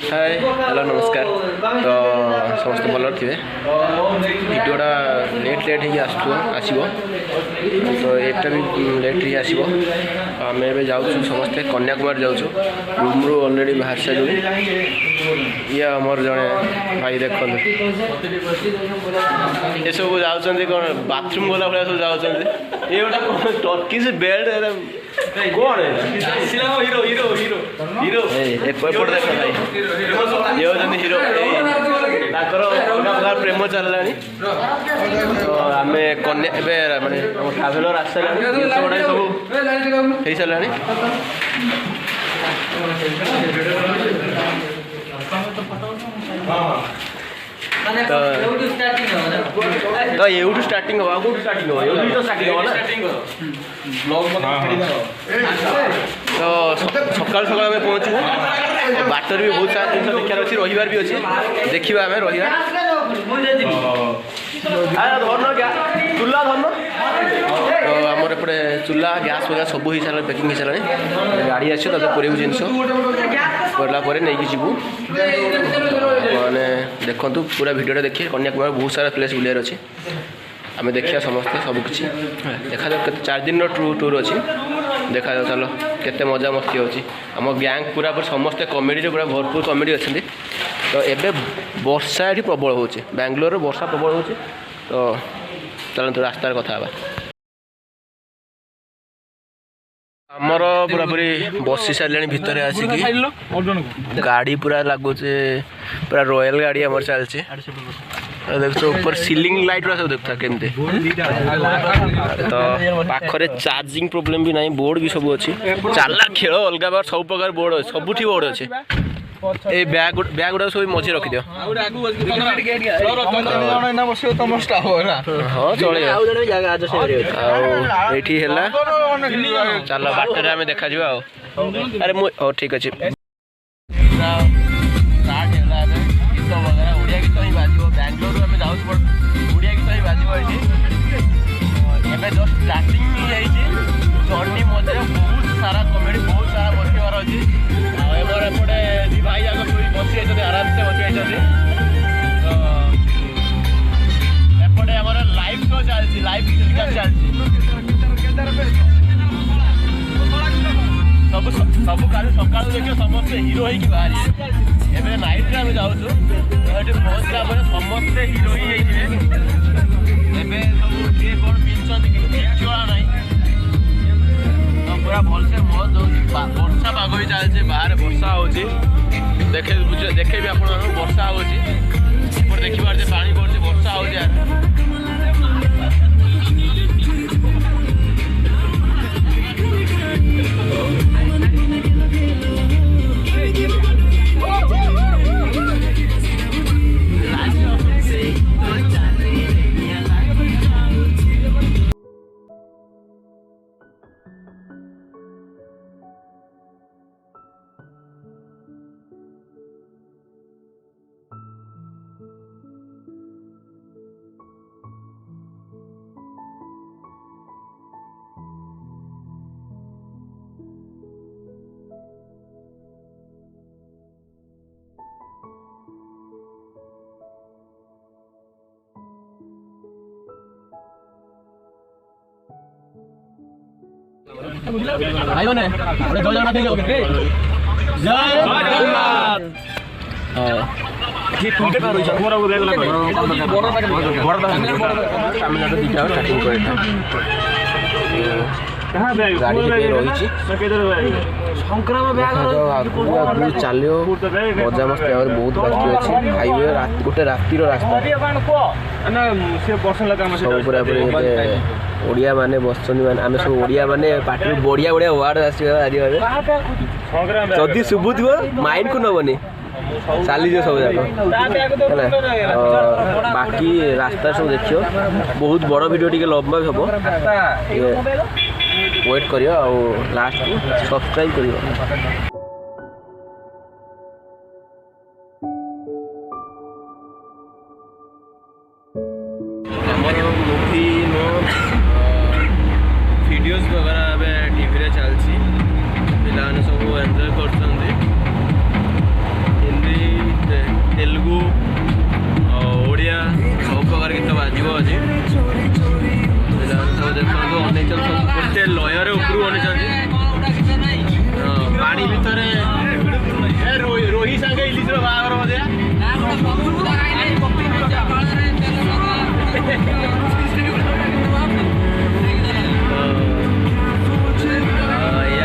Hi hello नमस्कार। तो समस्त भल थे भिडटा लेट आसो तो एटा भी लेट ही आसो। आम ए जाऊँ समस्ते कन्याकुमारी जाऊँ रूम रू अलरेडी बाहर सारू। ये आमर जड़े भाई देख ये सब जाऊँ कौन बाथरूम गला भाया सब जाऊँ। ये गोटे टर्किश बेड कौन हीरो हीरो हीरो हीरो एपट देख भाई ये होती हीरो प्रकार प्रेम चलला। तो आम कन्या माने ट्राभेलर आस सारा सब हो सारा। तो ये स्टार्टिंग हो कौट स्टार्टिंग हो ये तो स्टार्टिंग हो तो सकाल सकाल आम पहुँचू। बाटर भी बहुत सारा जिन देखार अच्छी रही भी अच्छे देखा आम रहा चूल्हा धरन। तो आमर एपटे चूल्हा गैस वगैरह सब हो सारा पैकिंग हो सारा। गाड़ी आस पूरे जिनस पड़ापर नहीं जीवु मैंने देखु पूरा भिडियो देखिए। कन्याकुमारी बहुत सारा प्लेस बुलार अच्छे आम देखा समस्ते सबकि देखा जाओ 4 दिन टूर अच्छी देखा जाओ। चलो केते मजा मस्ती होची आम गैंग पूरा समस्ते कमेडी पूरा भरपूर कमेडी अच्छे। तो एबे वर्षा ये प्रबल हो बेंगलोर वर्षा प्रबल हो। तो चलते रास्तार कथा आमर पूरा पूरी बसी सारे भितर आसिक गाड़ी पूरा लगुचे पूरा रॉयल गाड़ी आमर चलचे। देख ऊपर सीलिंग लाइट सब देखता केमती। तो पाखरे चार्जिंग प्रोब्लेम भी नहीं बोर्ड भी सब अच्छी चलना खेल अलग बार सब प्रकार बोर्ड सब बोर्ड अच्छे। ए बैग गुड़ा सब मझे रखी दियो। हाँ चले ये चल बाटर आम देखा अरे मुझे ठीक अच्छे। बेंगलोर आम जाऊँ ओडिया गीत ही बाजी जस्ट स्टार्टिंग जर्नी मजे बहुत सारा कमेडी बहुत सारा बसबार अच्छी। एपटे दी भाई जाक बसी आराम से बसी। तो एपटे आम लाइव शो चलती लाइव चलती सब सब काल सका देखिए समस्ते हिरो ही बाहर एवं नाइट आम जाऊँ पहुँचला समस्ते हिरो ही सब किए कौन पिंधुंट जड़ा ना। तो पूरा भलसे मौज हो वर्षा पाग भी चलছে बाहर वर्षा हो देखे भी आप वर्षा हो देखी पारे पानी पड़े वर्षा हो भाई मैंने जय जगन्नाथ रही चलो मजा मस्ती बहुत बाकी अच्छी हाईवे गोटे रातिर रास्ता सब पूरा ओडिया माने बस आम सब ओडिया माने पार्टी बढ़िया बढ़िया वार्ड आदि शुभु थो माइंड को नबनी चली सब जाक है। बाकी रास्ता सब देखियो बहुत बड़ वीडियो टी लंबा भी हम वेट करियो और लास्ट को सब्सक्राइब करियो। वीडियोस वगैरह टीवी रे चलती पिलाने सब एंजॉय कर हिंदी तेलुगु ओडिया सब प्रकार गीत बाजिब अच्छी सब देखो अनेचन सब गोटे लयर उपरू अनेचन पानी भितर रोही सांगे इलिशर बाहागर मजा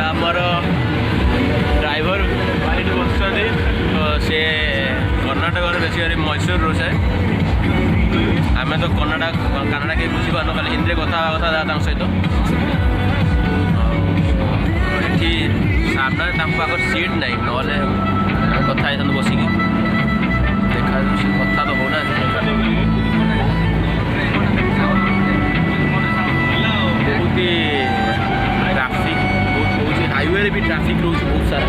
आमर ड्राइवर भाई बस सी कर्णाटक बेसिकली मैसूर रोसाए आम तो कन्नड़ा के बुझीपार खाली हिंदी कथा कथा सहित ये सामने पाखर सीट ना ना कथा बसिकी देखा कथा तो होना बहुत ही ट्राफिक बहुत रोच हाईवे भी ट्राफिक रोच बहुत सारा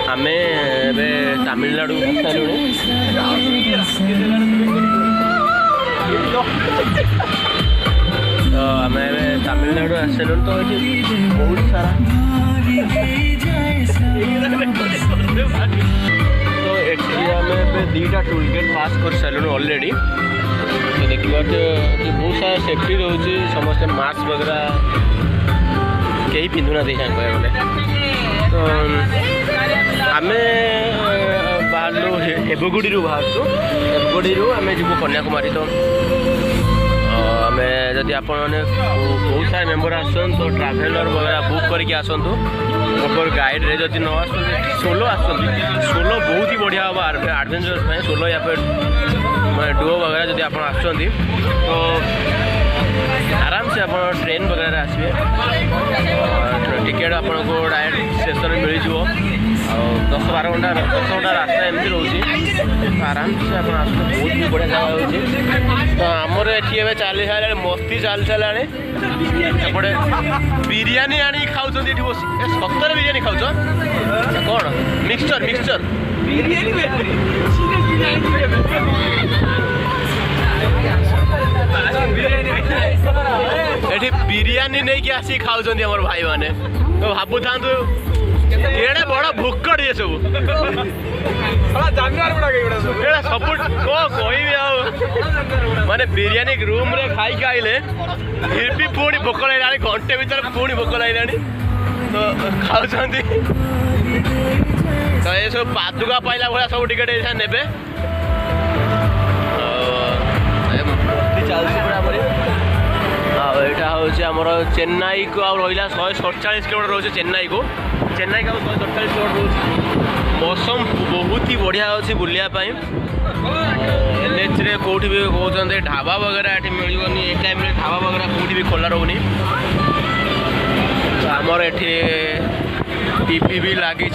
आम तमिलनाडु तो आम तमिलनाडु आसलु तो ये बहुत सारा तो ये आम दीटा टोल गेट पास कर सारूँ ऑलरेडी तो देखा बहुत सारा सेफ्टी रोचे समस्त मास्क वगैरह कहीं पिंधुना कह गले तो आम बाहर एवगुड़ी बाहर एवगुड़ी आम जीव कन्याकुमारी तो आम जदि आप बहुत सारे मेम्बर आसन तो ट्राभेलर वगैरह बुक करके आसतु प्रॉपर गाइड रे जदि न आस सोलो सोलो बहुत ही बढ़िया हम एडवेंचरस सोलो या फिर डुओ वगैरह जदि आप तो आराम से आप ट्रेन वगैरह आसवे टिकेट आपको डायरेक्ट स्टेशन मिल जाव 10-12 घंटा रास्ता एमती रोचे तो आराम से आप बहुत ही बढ़िया जगह होती तो आमर ये चली सारे मस्ती चली सारे एपटे बिरियानी आनी खाऊँ बस सतर बिरियानी खाऊ कौन मिक्सचर मिक्सचर ये बिरियानी नहीं कि आसी खाऊँ आम भाई मैंने तो भावु था एड़े बड़ा भुक्कड़ ये सब सब कह माने बिरियानी रूम रे खाई आइले फिर भी पुणी भोक लगा घंटे भर पुणी भोक लगा तो खाऊँ तो ये सब पादुका पाइला भाया सब टिकेट ने चलती बराबर यहाँ हूँ आमर चेन्नई को आ रहा 147 किलोमीटर रोचे चेन्नई को 147 किलोमीटर रोचे मौसम बहुत ही बढ़िया अच्छी बुलायापाई एनएच रे कौटी भी कहते ढाबा वगैरह ये मिलनी ये टाइम ढाबा वगैरह कौटी भी खोला रोनी तो आमर ये टीपी भी लगी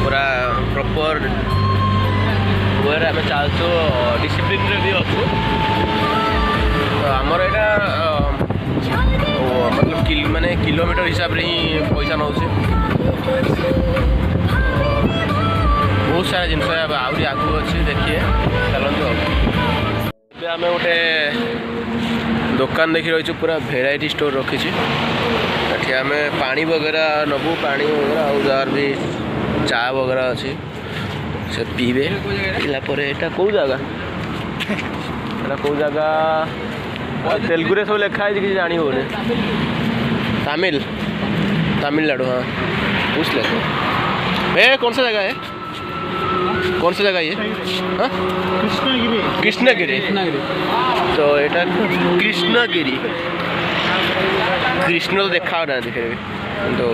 पूरा प्रॉपर वे आम चलचु डिसिप्लिन भी अच्छु तो आमर यहाँ मतलब माने किलोमीटर हिसाब से ही पैसा नौ बहुत सारा जिनस आहरी आगू अच्छे देखिए चलतु आम गोटे दुकान देखी रही पूरा भेराइटी स्टोर रखी आम पानी वगैरह नबू पानी वगैरह आर भी चा वगैरह अच्छी से पीबे पीला कौ जगह कौ जगह तेलुगु सब लिखा है किसी जानी हो तमिल तमिलनाडु हाँ पूछ लेते कौन सा जगह है कौन सा जगह ये हाँ कृष्णगिरी तो यहाँ कृष्णगिरी कृष्ण तो देखा ना देखे तो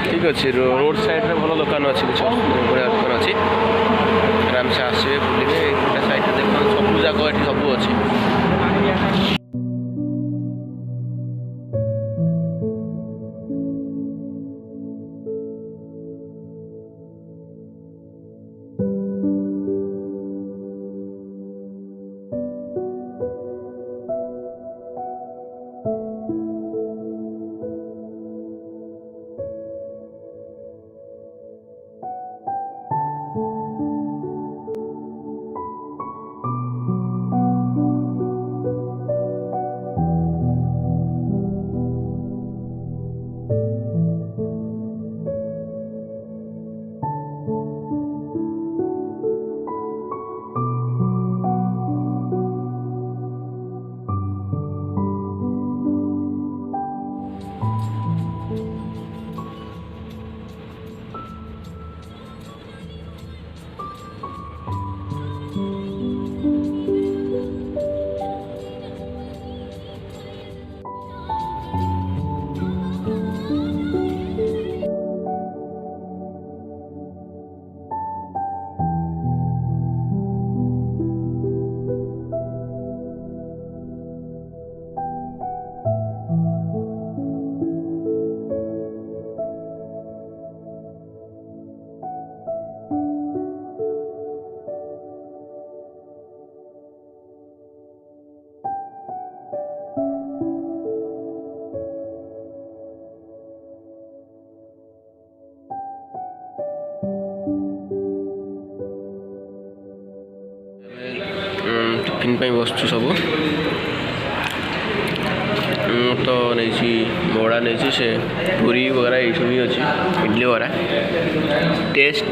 ठीक अच्छे रोड साइड में भल दुकान अच्छी बढ़िया दुकान अच्छी आराम से आसवे बुले साइड देख सब जाक ये सब अच्छी बसचु सब तो नहीं बड़ा नहीं से पूरी वगैरह ये सब भी अच्छी इडली वगैरह टेस्ट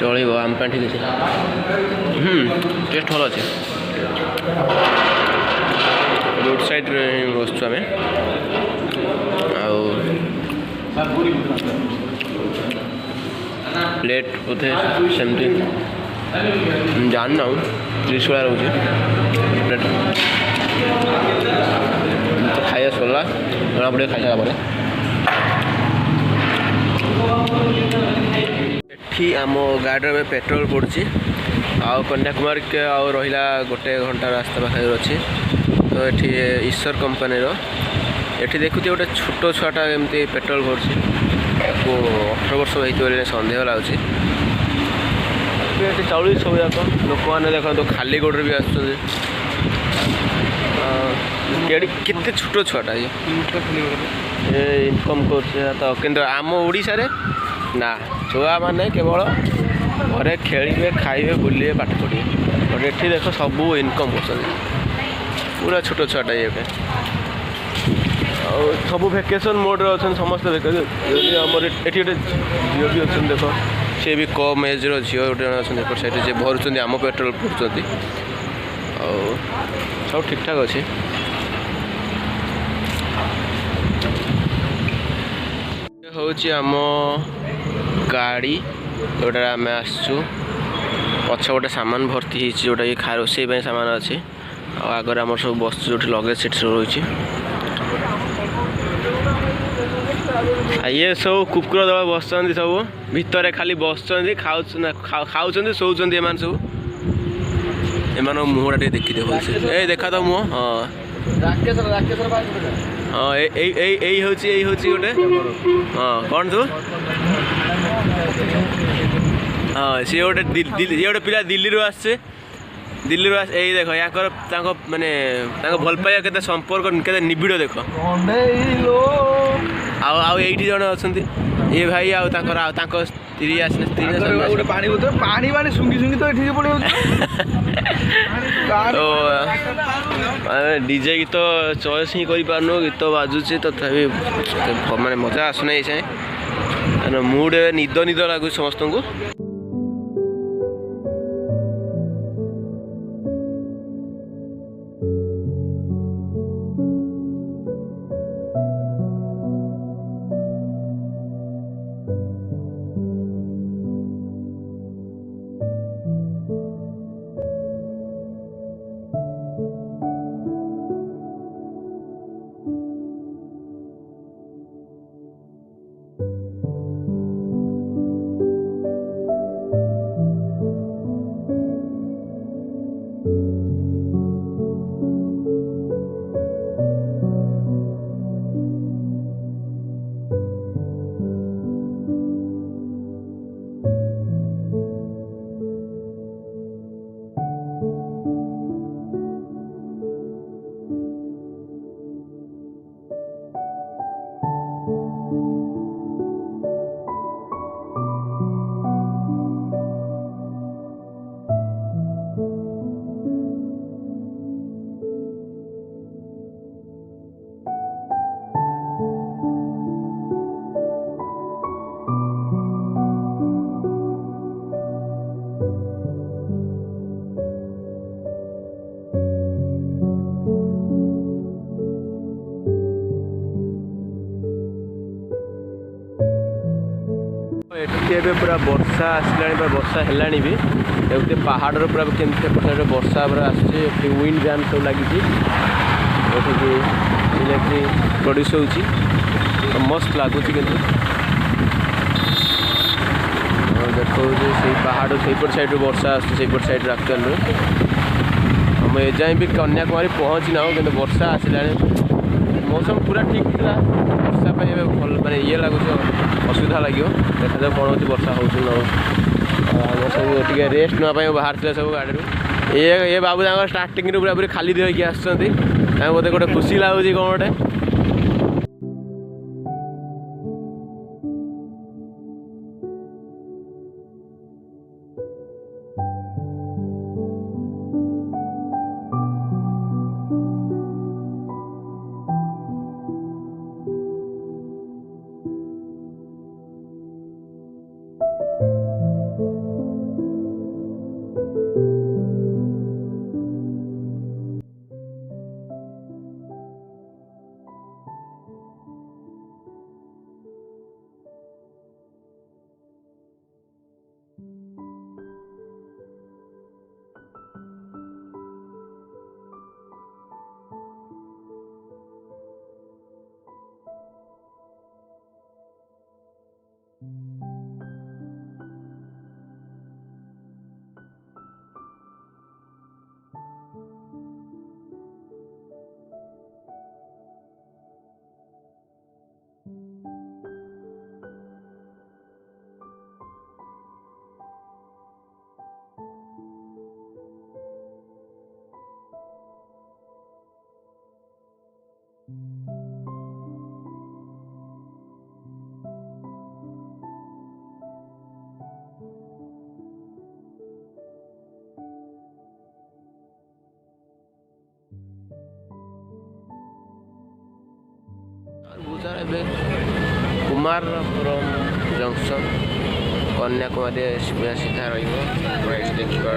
चलो आम ठीक अच्छे टेस्ट भल अच्छे रोड साइड बसचु आम प्लेट बोधे सेमती जान ना 30 वाला रोचे प्लेट तो खाई सरला जना पड़े खाई सारा ये आम गाड़ी में पेट्रोल पड़ी कन्याकुमारी के रहा गोटे घंटा रास्ता पाखे अच्छी तो ये ईश्वर कंपनी ये देखुचे गोटे छोट छुआटा एमती पेट्रोल भरसी 18 वर्ष होते सन्देह लगुच चलुच सब जाक लोक मैंने देखो तो खाली गोड़े भी आसुँच केते छोट छुआटा ये इनकम कर तो किंतु आम ओडिशा रे ना छुआ मैंने केवल घरे खेलिए खाइबे बुलिए पाठ पढ़िए बट ये देख सब इनकम कर पूरा छोट छुआटा ये सब भैकेसन मोड अच्छा समस्त भैकेसन आमर ये गोटे झील भी अच्छा देख सी भी कम एज झील गोटे अच्छा साइड से भरुँच आम पेट्रोल भरुँच सब ठीक ठाक अच्छे हूँ आम गाड़ी जोटा आम आसचु पछ गोटे सामान भर्ती जोटा कि खा रोसे सामान अच्छे आगर आम सब बस जो लगेज सीट सब रही ये सब कुकुर दल बस सब भितर खाली बस खाऊँ शोचन एम सब एम मुहटा देखी दे ए देखा तो मुह हाँ हाँ यही गोटे हाँ कौन तू हाँ सी गोटे गोटे पिला दिल्ली आसचे दिल्ली यही देख या माने भल पाइबा के संपर्क के निबिड़ देख आईटी जन अच्छा ये भाई स्त्री आसने स्त्री पानी सुंगी तो तो डीजे गीत चॉइस ही कर पारनु गीत बाजुचे तथापि माने मजा आसुना ये मूड निद निद लगुच समस्त को एबे पूरा वर्षा आसला वर्षा है भी ये पहाड़ पूरा केमती वर्षा पूरा आसे विंड फैन सब लगी इलेक्ट्रिक प्रोड्यूस हो मस्त लगुच कि देखो से पहाड़ सेपट साइड वर्षा आसपट साइड एक्चुअल आम एजाएं भी कन्याकुमारी पहुँची ना कि वर्षा आसला मौसम पूरा ठीक था वर्षा भल माने ये लगुच असुविधा लगे देखा कौन हो वर्षा हो सब टे रेस्ट नापी बाहर सब गाड़ी ये बाबू स्टार्टिंग पूरा पूरी खाली देकी आसते बोधे गोटे खुशी लगुच कौन गोटे कुमारपुरम जंक्शन कन्याकुमारी सीधा रही देखिए रहा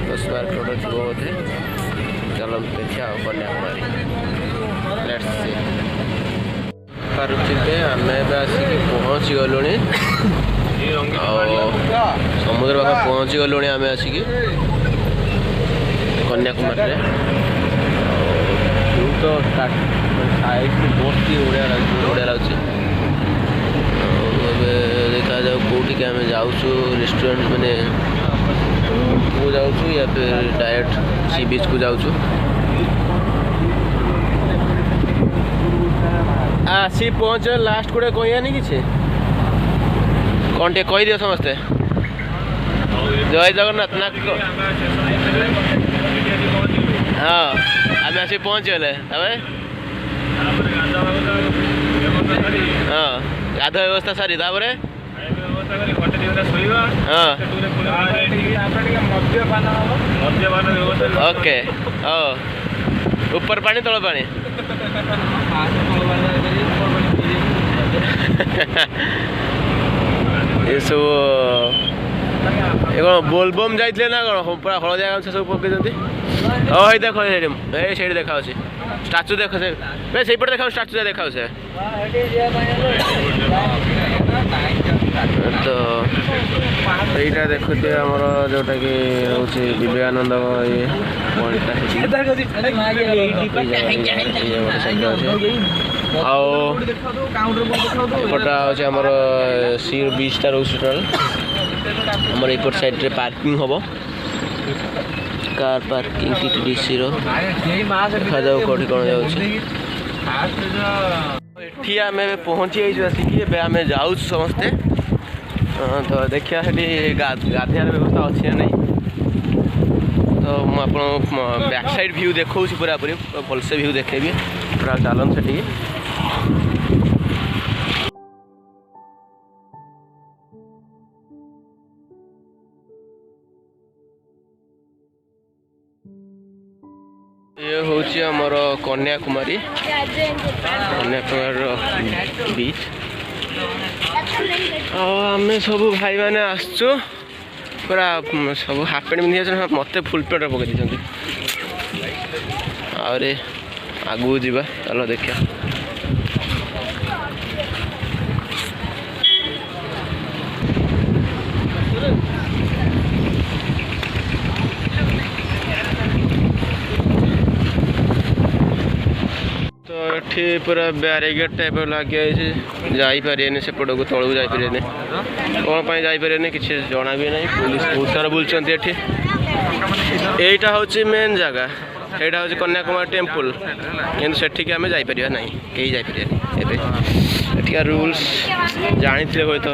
10-12 किलोमीटर थी बोधे। चलो देखिए कन्याकुमारी लेट्स सी पारे आम आसिक पहुँची गलु समुद्र पाख पहुँची गलु आम आसिक कन्याकुमारी तो साइड बहुत ही बढ़िया लगे देखा जाऊ कौटी आम जाऊँ रेस्टोरेंट मैंने को जाऊँ या फिर डायरेक्ट सी बीच को जाऊँ। आसी पहुँच लास्ट कोड़े कहनी कि कौन टे कहीदिव समस्ते जय जगन्नाथ ना हाँ आम आस पहुँचीगले हाँ गाधुआ व्यवस्था सारी हाँ ओके हाँ ऊपर पानी तल पानी ये सब कौन बोलबम जाइए ना कौन पूरा हलदिया गामछा सब पकई ये देख से देखा स्टाचू देख से देखा स्टाचू देखा तो यहीटा देखुए आमर जोटा कि रोचे विवेकानंद ये पॉइंटा अच्छे आमर सी बीचटा रोचे आमर एपट साइड रे पार्किंग हम कार पार्किंग टीटीडीसी देखा जाऊ कौटी कौन जाठी आम पहुँची आसिक आम जाऊँ समस्ते तो देखिए गाधियार व्यवस्था अच्छी ना नहीं तो मुझे बैक साइड व्यू देखा पूरा पूरी भलसे व्यू देखेबी पूरा चलन से ये हूँ आमर कन्याकुमारी बीच आम सब भाई मैंने आसचु पूरा सब हाफ पैंट पिंधि मत फुल पैंट पकई दी आगे जावा चलो देखिए ये पूरा बैरिकेड टाइप लगे जापारे सेपट को तलू जापारे कौन जापारे कि जना भी ना पुलिस बहुत सारा बुलूँ यहीटा हूँ मेन जगह यहाँ हूँ कन्याकुमारी टेम्पल कि सेठिक आम जापर ना कहीं जापर एठिका रूल्स जानी हे तो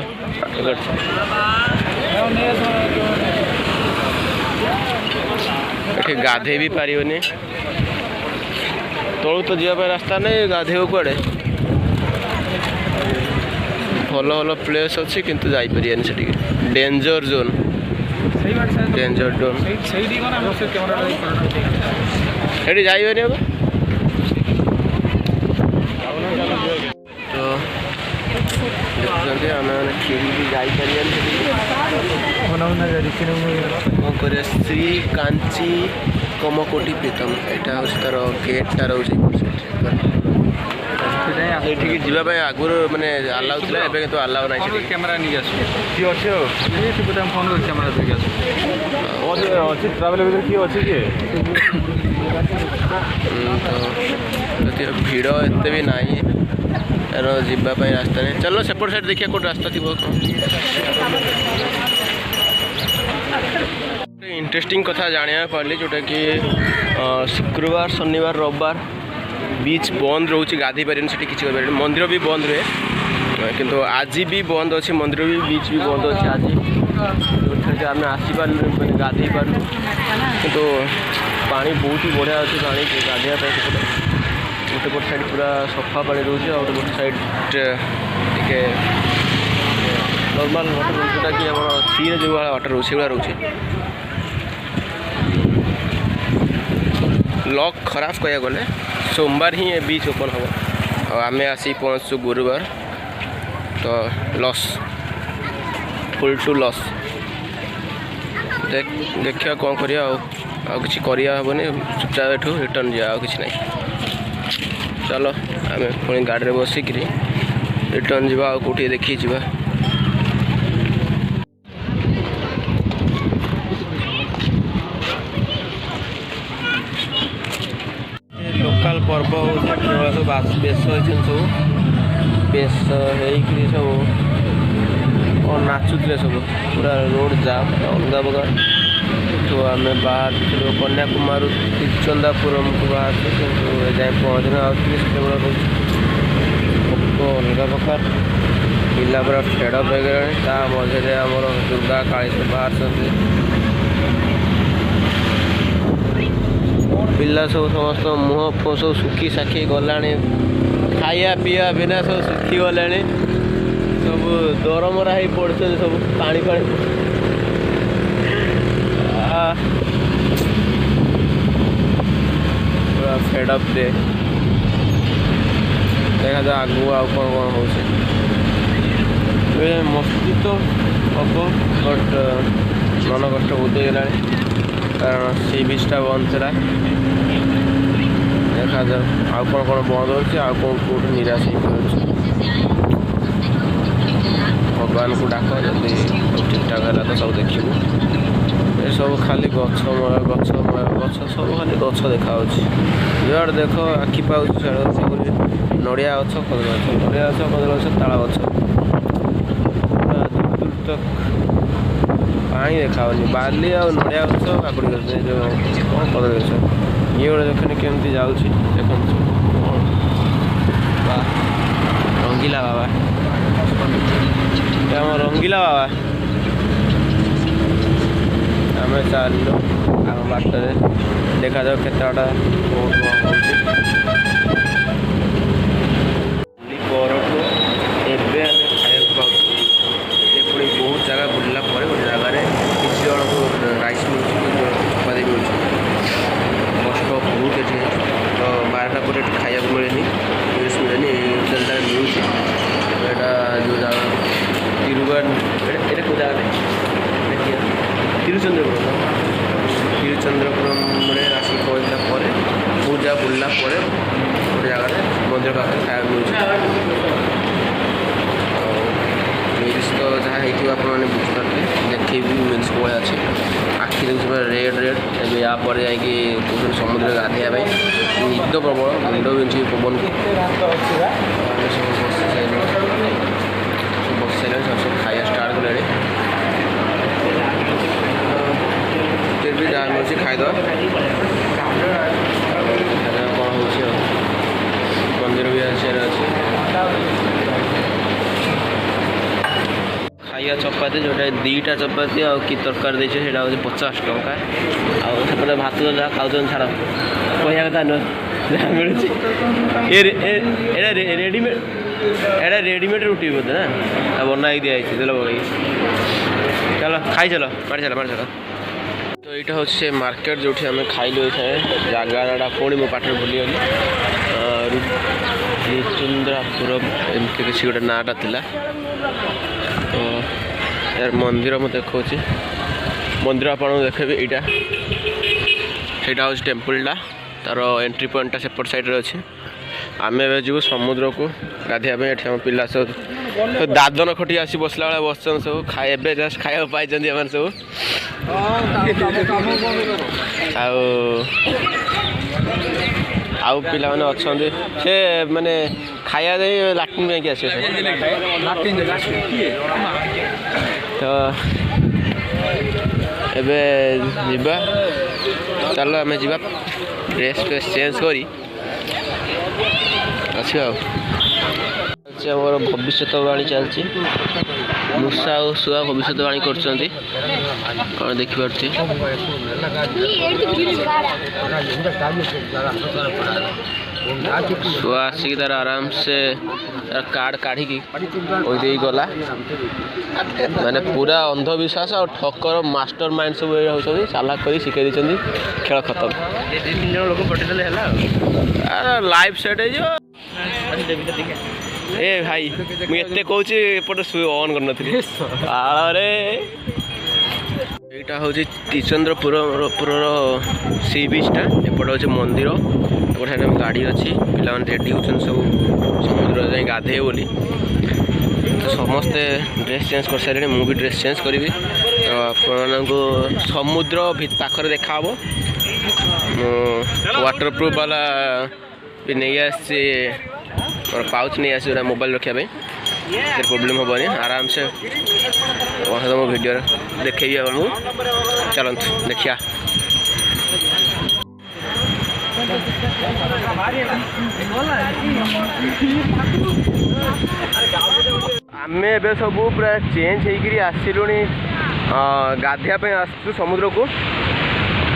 ये गाधे भी पारनी तलू तो जावाई रास्ता नहीं गाधे कड़े भल भल प्लेस अच्छी किंतु जापारे से डेंजर जोन डेंजर जोन ये जाइए अब तो देखते आम मैंने श्री कांची कमकोटी प्रीतम यहाँ हूँ तार गेटा रोचे जावाई आगुर मैंने आलाउ था एवं तो आलाउ ना कैमेरा नहीं अच्छे फोन कर कैमेरा अच्छी ट्रावेल किए अच्छे कि भिड़ एत भी ना जावाई रास्ता नहीं चलो सेपट साइड देखिए कौट रास्ता थी इंटरेस्टिंग कथा जाना पार्ली जोटा कि शुक्रवार शनिवार रविवार बीच बंद रोचे गाधे पारे किसी मंदिर भी बंद रुहे किंतु आज भी बंद अच्छे मंदिर भी बीच भी बंद अच्छे आज जोठे आम आसपार मैंने गाधे पार्न कि पानी बहुत ही बढ़िया अच्छे पानी गाधेया गोटे पट साइड पूरा सफा पानी रोचे और गोटे साइड टे नॉर्मल वाटर जोटा कि आम सी जो वाटर रोचे से रोचे लक खराब कह गले सोमवार ही बीच ओपन हम और आम आसी पहुँचु गुरुवार तो लॉस फुल टू लॉस देखिए कौन करिया किसी करनी चुपचाप एठू रिटर्न जा कि ना चलो आम पुणी गाड़ी में बसिक रिटर्न जा कौटी देखी जा लोकल पर्व सब बेश सब बेश सब और नाचुले सब पूरा रोड जाम अलगा बगा तो आम बाहर कन्याकुमारी तिरुचंदापुरम को बाहर जाए पहुँचना अलग प्रकार पिला पूरा फेडअप हो गला मझे आमर दुर्गा काली सब बाहर पिला सब समस्त मुह फुह सब सुखी साखी गला खाया पीवा बिना सब सुखी गला सब दरमरा ही पड़ते सब पानी पूरा फेडअप दे देखा जाए आगू आ कौन कौन हो मस्ती तो हम बट मन कष्ट बहुत होगा कारण सी बीचटा बंद था देखा जाए आउ कौन कौन बंद हो कौन कौट निराश भगवान को डाक जल्दी ठीक ठाक है तो सब देखू ये सब खाली गछमय गछ सब खाली गछ देखा जुआड़ देख आखि पाँच सब नड़िया गछ कदली गछ नड़िया गछ कदली गछ ताल गछ दूर तक पानी देखा बाली आ नड़िया गछ काकुड़ी गछ जो कौन कदली गछ ये गोटे देखने केमती जाऊँगी देखो रंगीला बाबा आम रंगीला बाबा आम चलो आम बाटर देखा जाओ केतटा परठू एवं आम खाया पाँच पुणी बहुत जगह बुलला गोटे जगार किसी जन को राइस मिलूँ चपाती मिलूँ कष्ट बहुत अच्छे तो 12टा पर खाया मिले न्यूज मिले जगह मिलूँ यहाँ जो जगह तिरुवर कौ जगह तिरुचंद्रपुरम आसिक पहुँचला पूजा बुलला गोटे जगह मंदिर पाखे खाया मिलूँ मिल्स तो जहाँ होती आपने बुझिपारे देखे भी मिल्स भाया अच्छे आखि देखिए रेड रेड ए यापर जा समुद्र गाधेया निद प्रबल मुंड बिंधु पवन को बस सब खाया स्टार्ट कले भी जहाँ मिले खाईद कौन हो मंदिर भी आसार अच्छे खाइया चपाती जोटा 2टा चपाती आ कि तरकार देखे से 50 टंका आते भात जहाँ खाऊ छाड़ कह कथा नुह जहाँ मिलूँ रेडीमेड एटा रेडीमेड रुटी बोलते ना बना दिखाई चलो चलो खाई चलो मार चलो तो यहाँ हूँ से मार्केट जो आम खाइलु जगह पुणी मो पाठ भूली गली चंद्रापुरम एमती किसी गोटे नाटा था तो यार मंदिर मुझे देखा मंदिर आपको देखेबी यहाँ हूँ टेम्पलटा तार एंट्री पॉइंटा सेपट साइड अच्छे आम ए जीव समुद्र को गाधेबा ये आम पिला सब दादन खटी आसी बसला बेला बसन सब खाए जस्ट खाया पाई सब आउ पिला माने अच्छे से माने खाया दे लाट्रिन में आसे तो एबे जीवा चलो आम जीवा ड्रेस फ्रेस चेंज करी अच्छे चलती आम भविष्यवाणी चलती मूषा और शुआ भविष्यवाणी कर देखिपे शुआ आसिक तार आराम से तार कार्ड काढ़ी गला माने पूरा अंधविश्वास और ठकर मास्टर माइंड सब होती चालाक कर शिखाई देते खेल खत्म 3 जन लोक पटेल है लाइव सेट है ए भाई मुझे कौच एपटे ऑन कर अरे यहाँ हूँ तिचंद्रपुर सी बीचटा एपटे हूँ मंदिर एपटे गाड़ी अच्छी पिला रेडी होती सब समुद्र जाए गाधे बोली तो समस्ते ड्रेस चेंज कर सारे मुझे ड्रेस चेंज करी आपको समुद्र पाखे देखा वाटर प्रूफ वाला भी नहीं आसी और पाउच नहीं आसी मोबाइल रखा प्रॉब्लम हेनी आराम से तुम वीडियो देखे आपको चलते देखिया आम ए सब पूरा चेंज होकर आसलु गाधेवाई आसु समुद्र को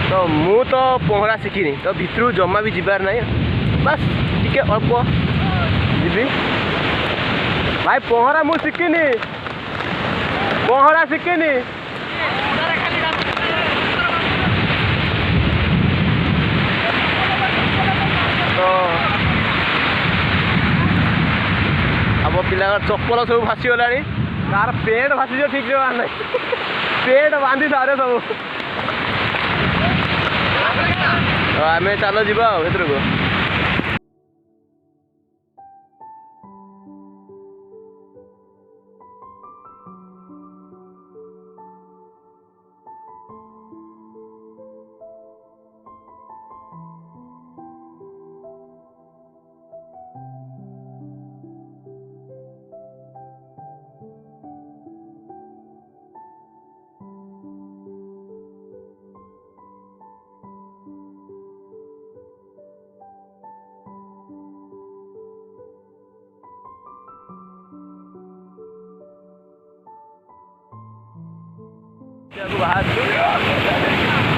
तो मु तो पहरा शिखिनी तो भितर जमा भी जीवार ना बस टिके अल्प जी भाई पहरा मु शिखिनी पहरा शिखिनी तो अब पिला चप्पल सब भासीगला तार पेट भासी ठीक से बाहर नहीं पेट बांधि सारे सब आम चल जा भर को बाहर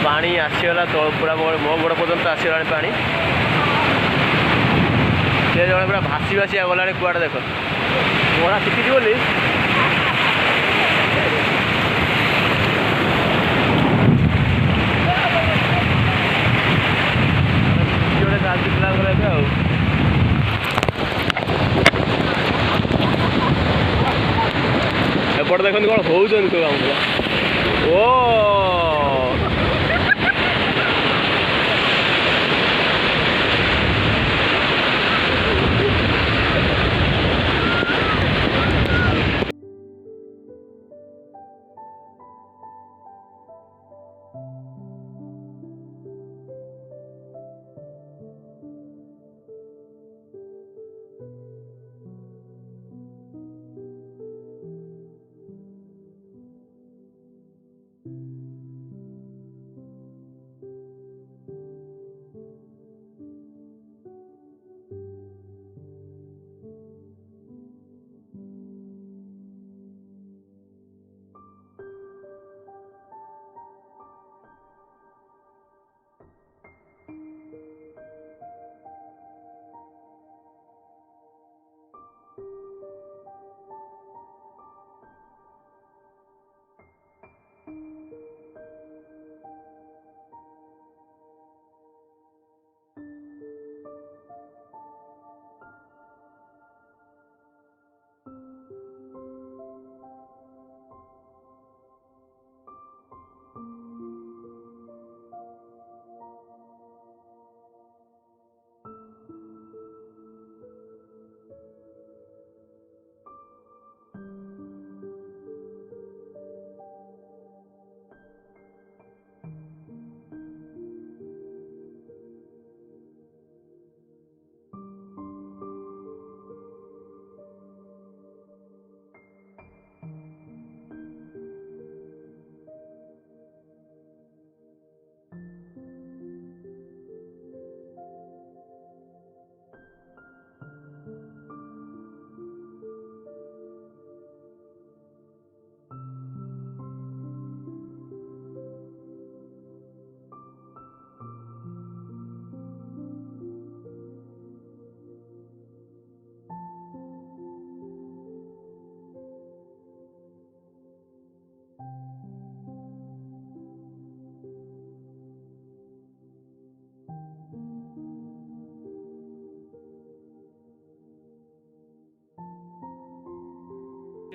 पानी आसीगला तल पूरा मो गोड़ पर्यंत आसीगला पानी से जड़े पूरा भासी भासी गला कुआड़े देख पहरा शिखी बोली एपटे देखते कौन हो ओ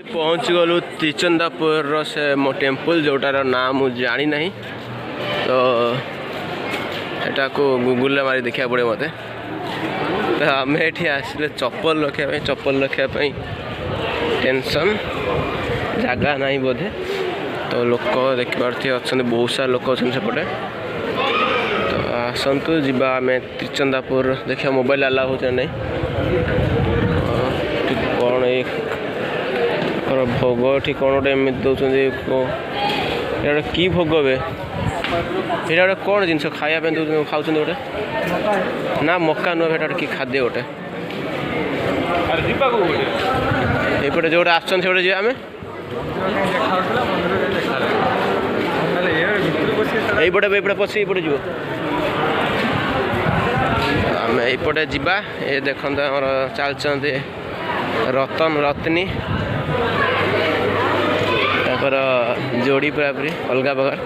पहुँच गलु त्रिचंदापुर से मो टेम्पल जोटार ना मु जानी नहीं तो एटा को गूगल मारी देखा पड़े मते तो आम ये आसले चप्पल रखापी टेंशन जगह नहीं बोधे तो लोक देखिए अच्छा बहुत सारा लोक अच्छा सेपटे तो आसतु जीवा आम त्रिचंदापुर देखिए मोबाइल अलाउ हो नहीं कौन ये भोग ये कौन गोटे एमती दौरान ये कि भोग हे ये कौन जिन खायापे खाऊ गोटे ना मक्का नुह कि खाद्य गोटे एपटे जो आसछन से जी आम यपटे पशि ये जीव आम यपटे जा ये देखते आमर चलते रतन रत्नी जोड़ी पूरा पूरी अलग प्रकार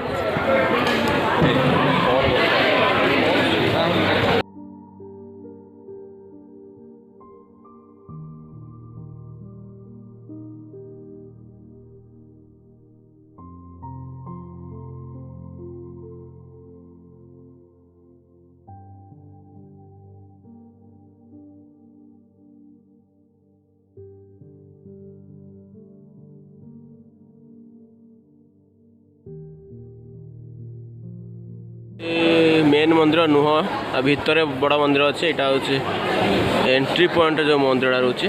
मेन मंदिर नुह भितर बड़ मंदिर अच्छे यहाँ हूँ एंट्री पॉइंट जो मंदिर रोचे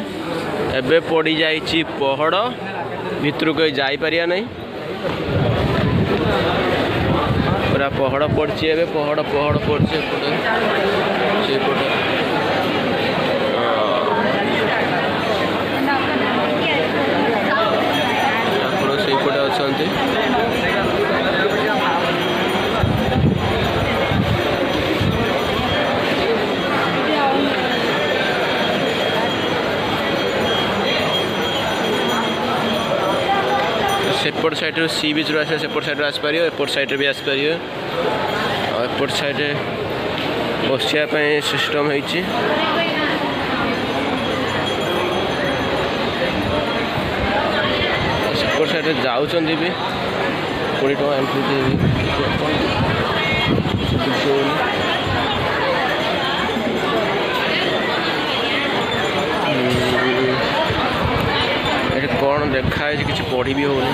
एबे पड़ी जाइए पहाड़ भितर कोई जापारिया नहीं पूरा पहाड़ पड़ी एबे पहाड़ पड़ी सेपटे अच्छा सेपट साइड सी बीच आस सेपट साइड आसपार एपट साइड भी आसपार एपट साइड बसापी सिस्टम हो सेपट साइड जाऊँ भी 20 टका एंट्री कौन देखाई कि पढ़ी भी होनी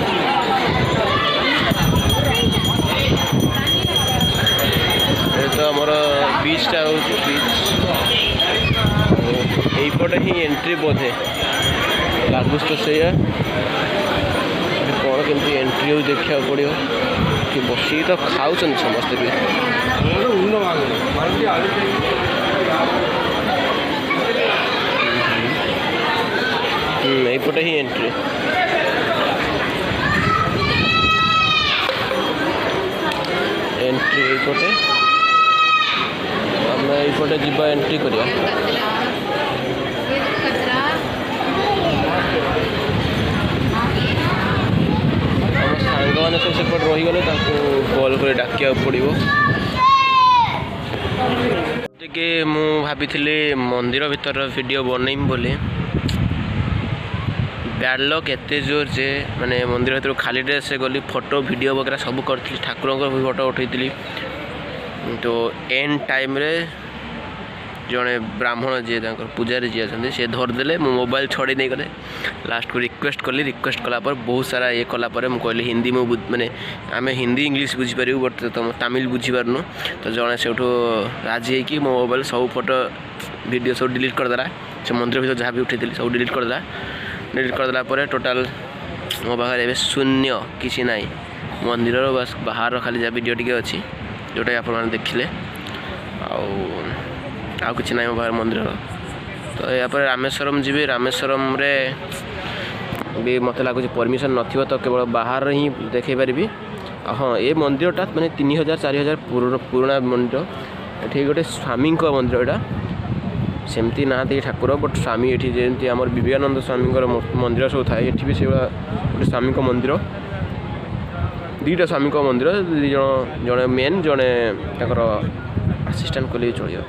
तो आमर बीचटा हो बीच यपटे ही एंट्री बोधे लगुच तो से कौन केमती एंट्री हो देखा पड़ो कि बस तो खाऊ समस्ते भी यपटे ही एंट्री यपटे आम यपटे जीवा एंट्री करिया सांग मैंने सब सेपट रहीगले कॉल कर डाकिया पड़ो कि मु भाभी मंदिर भीतर वीडियो बनईम बोली बैड लक एत जोर जे माने मंदिर भीतर खाली ड्रेस से गली फोटो वीडियो वगैरह सब करी ठाकुर फोटो उठे तो एंड टाइम रे जड़े ब्राह्मण जी पूजारी जी अच्छा सी धरदे मो मोबाइल छड़े नहीं गले लास्ट को रिक्वेस्ट कली रिक्वेस्ट कलापर बहुत सारा ये कलापर मुझे कहली हिंदी मु माने आम हिंदी इंग्लीश बुझीपर बट तुम तमिल बुझीपारनु तो जड़े से राजी हो मो मोबाइल सब फोटो वीडियो सब डिलीट करदेला से मंदिर भीतर जहाँ भी उठे सब डिलीट करदेला डिलीट करदेला टोटाल मो पाखे शून्य किसी ना मंदिर बस बाहर खाली जहाँ वीडियो टी अच्छी जोटा आप देखिले आउ किसी ना मो पाखे मंदिर तो या रामेश्वरम जी रामेश्वरम रे भी मत लगुच परमिशन नथिबो तो केवल बाहर ही देखे पारि हाँ ये मंदिरटा माने 3000-4000 पुराना मंदिर ये गोटे स्वामी मंदिर यहाँ सेमती ना ठाकुर बट स्वामी ये जमी आम विवेकानंद स्वामी मंदिर सब थाए ये भी से गोटे स्वामी मंदिर दुईटा स्वामी मंदिर दी जड़े मेन जड़े आसिस्टांट कले चलिए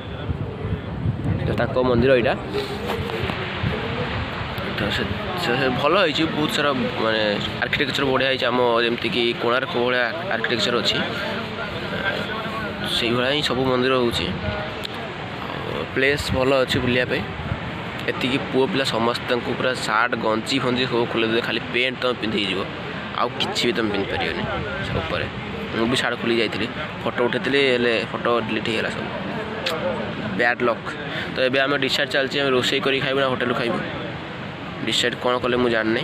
तो मंदिर यहाँ तो भल हो बहुत सारा माने आर्किटेक्चर बढ़िया है आम जमीक कोणार्क भाया आर्किटेक्चर अच्छी से भाया ही सब मंदिर हो प्लेस भल अच्छी बुलायापी एति पुओ पिला समस्त पूरा सार्ट गंजी फंजी सब खोल खाली पेंट तुम पिंधि जीव आउ कि भी तुम पिंधि पार सब मुझे सार्ट खोली जाइए फोटो उठे फोटो डिलीट होगा सब बैड लक तो ये आम डिसाइड चलती रोसे कर खाइबू ना होटेल खाइबू डिसाइड कौन कले मुझे जाननी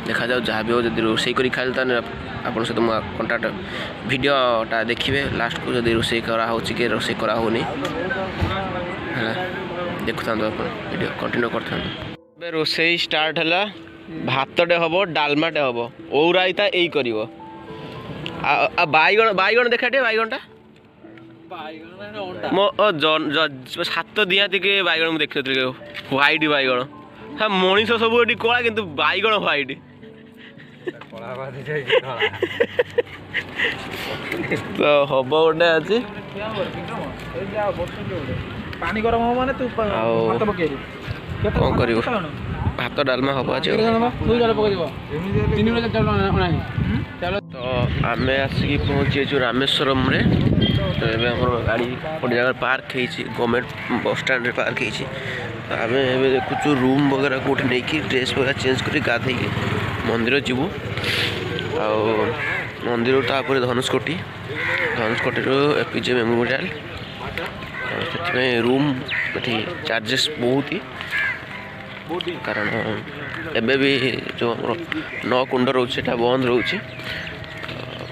देखा जाऊ जहाँ भी हो जब रोसे कर खाइल आपन सहित मो कंटाक्ट वीडियोटा देखिए लास्ट को जब रोसे कराऊँ कि रोसे कराऊनी देखु था वीडियो कंटिन्यू कर रोसे स्टार्ट है भातटे हम डालमाटे हम औराइता यही कर बैगण बैगण देखा टे बैगणटा मो सात दिया टे बैगण मुझे देखी ह्वाइट बैगण हाँ मनीष सब ये कला कि बैगण ह्वाइट तो हम गोटे अच्छी पानी गरम हो माने तू भात पके कौन कर भात डालमा हम आज तो आम आसिक पहुँचे रामेश्वरम रे तो ये गाड़ी गोटे जगह पार्क है गवर्नमेंट बस स्टैंड रे पार्क है आम देखु रूम वगैरह कौट नहीं कि ड्रेस वगैरह चेंज कर गाधे मंदिर जीवु आ मंदिर तापर धनुषकोटी एपीजे मेमोरियल से रूम ये चार्जेस बहुत ही कारण एबे भी जो नौ कुंड रोचे बंद रोचे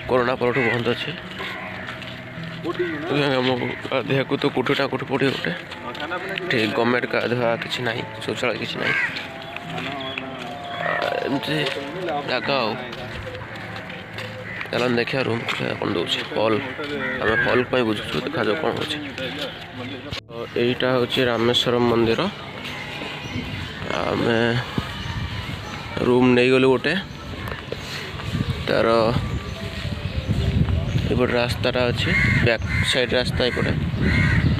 कोरोना पर बंद अच्छे गाधे को तो कोठा कोठी पड़े गोटे ठीक गवर्नमेंट गाधुआ कि ना शौचालय कि ना एमती जगह चल देखा रूम कौन दौर फल आम फल पर बुझुचु देखा जाऊ कौन हो यहीटा हूँ रामेश्वरम मंदिर आम रूम नहीं गलु गोटे तार एपटे रास्ताटा अच्छी बैक साइड रास्ता एपटे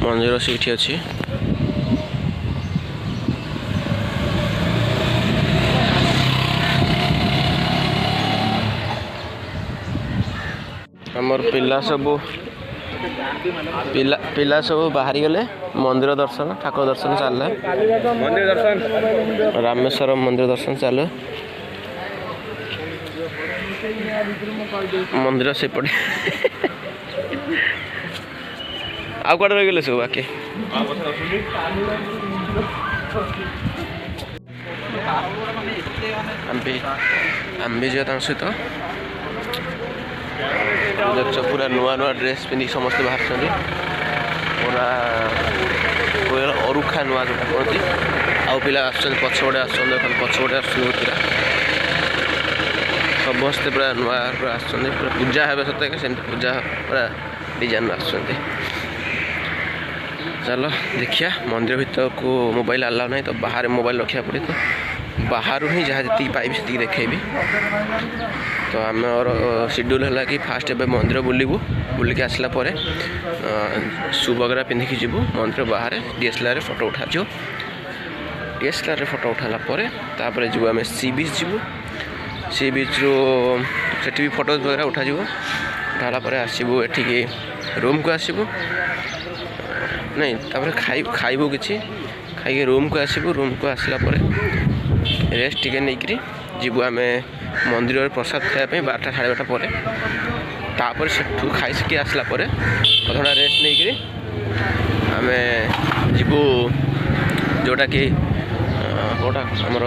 मंदिर से अच्छी आमर पिला सब पिला सब बाहरी गले मंदिर दर्शन ठाकुर दर्शन चल मंदिर दर्शन रामेश्वरम मंदिर दर्शन चल मंदिर से पड़े आउ कड़े रही गले सब बाकी आम भी जा सहित देख पूरा नुआ नुआ ड्रेस पिंधि समस्त बाहर पूरा अरुखा नुआ जोटा कहती आउ पिला पछपटे पछपटे पिला समस्ते पूरा नुआ पूरा पूरा पूजा है सत्य से पूजा पूरा डिजाइन आस चलो देखिया मंदिर भीतर को मोबाइल अलाउ नहीं तो बाहर मोबाइल रखा पड़े तो बाहर ही जहाँ जी पाइबी से देखेबी तो आम शेड्यूल है कि फास्ट एवं मंदिर बुलू बुलिक आसला शू वगैरह पिंधिकी जीवु मंदिर बाहर डीएसएलआर फोटो उठा डीएसएलआर फोटो उठाला जीव आम सी बीच जीवु सी बीच रू से फोटो वगैरह उठा उठाला आसबू एठिकी रूम को आसबू नहीं तापर खाइबू कि खाई रूम को आसबू रूम को आसला रेस्ट टिके नहीं जीवु आम मंदिर प्रसाद खायापी 12टा 12:30 पर तापर से खाई सिकी आसला अधघंटा रेस्ट नहीं आम जीवु जोटा कि कौटा आमर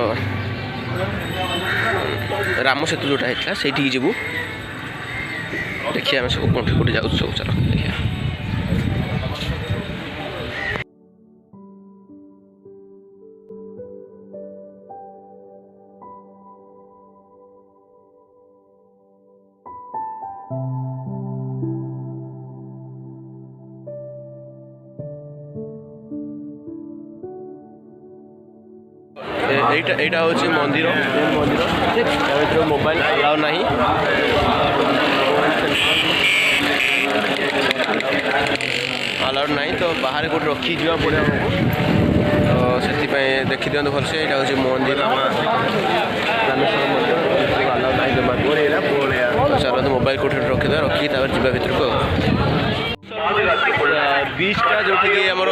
राम सेतु जोटा होता से जीवु देखिए आम सब कौटी कौटी जाऊँ सब चलो देखिए এইটা হচ্ছে মন্দির মন্দির মোবাইল আলাও না अलाउड नहीं तो बाहर कोट रखी जा पड़े हमको तो ସେଥିପାଇଁ ଦେଖିଦିଅନ୍ତୁ ଭଲସେ। ଏଇଟା ହେଉଛି ମନ୍ଦିର ରାମେଶ୍ୱର ମନ୍ଦିର ଆଲାଉ ନାହିଁ ଜମା। ଚାଲନ୍ତୁ ମୋବାଇଲ କୋଉଠି ରଖିଦେବା, ରଖିକି ତାପରେ ଯିବା ଭିତରକୁ। ବିଚ୍ଟା ଯେଉଁଠିକି ଆମର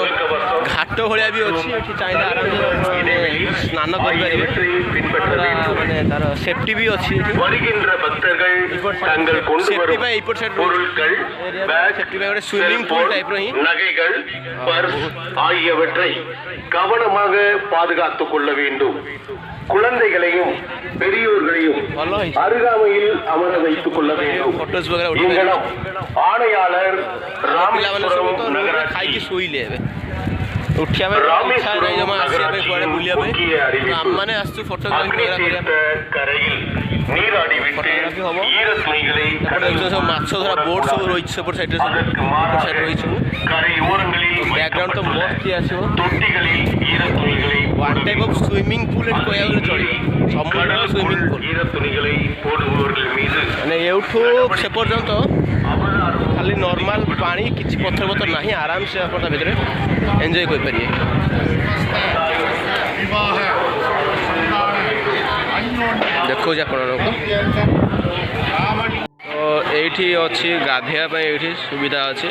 ଘାଟ ଭଳିଆ ବି ଅଛି, ଏଠି ଚାହିଁଲେ ଆରାମସେ ସ୍ନାନ କରିପାରିବେ। ମାନେ ତାର ସେଫ୍ଟି ବି ଅଛି ସେଫ୍ଟି ପାଇଁ ଏଇପଟ ସାଇଡ୍ ସେଫ୍ଟି ପାଇଁ ଗୋଟେ ସୁଇମିଂ ପୁଲ୍ ଟାଇପ୍ର ହିଁ ஆகியவற்றை கவனமாக பாதுகாத்துக் கொள்ள வேண்டும். குழந்தைகளையும் பெரியோர்களையும் அருகாமையில் அமர வைத்துக் கொள்ள வேண்டும். எங்களும் ஆணையாளர் ராமேஸ்வரம் நகர ଖାଇକି ଶୋଇଲେ ଏବେ ଉଠିବା ପାଇଁ ଇଚ୍ଛା ନାହିଁ ଜମା ଆସିବା ପାଇଁ କୁଆଡ଼େ ବୁଲିବା ପାଇଁ। ଆମମାନେ ଆସିଛୁ ଫଟୋଗ୍ରାଫି କରିବା ପାଇଁ। கரையில் நீராடிவிட்டு ஈர துணிகளை ସବୁ ମାଛ ଧରା ବୋଟ୍ ସବୁ ରହିଛି ସେପଟ ସାଇଡ଼୍ରେ ରହିଛି। கரை ஓரங்களில் ବ୍ୟାକ୍ଗ୍ରାଉଣ୍ଡ ତ ମସ୍ତ ଆସିବ। தொட்டிகளில் ஈர துணிகளை one type of swimming pool ଏଠି କହିବାକୁ ଗଲେ ଚଳିବ, ସମୁଦ୍ର ସୁଇମିଂ ପୁଲ୍। ஈர துணிகளை போடுபவர்கள் மீது ମାନେ ଏଉଠୁ ସେ ପର୍ଯ୍ୟନ୍ତ ଖାଲି ନର୍ମାଲ ପାଣି, କିଛି ପଥର ପଥର ନାହିଁ, ଆରାମସେ ଆପଣ ତା ଭିତରେ ଏନ୍ଜୟ କରିପାରିବେ। ଦେଖାଉଛି ଆପଣମାନଙ୍କୁ। ତ ଏଇଠି ଅଛି ଗାଧୋଇବା ପାଇଁ, ଏଇଠି ସୁବିଧା ଅଛି।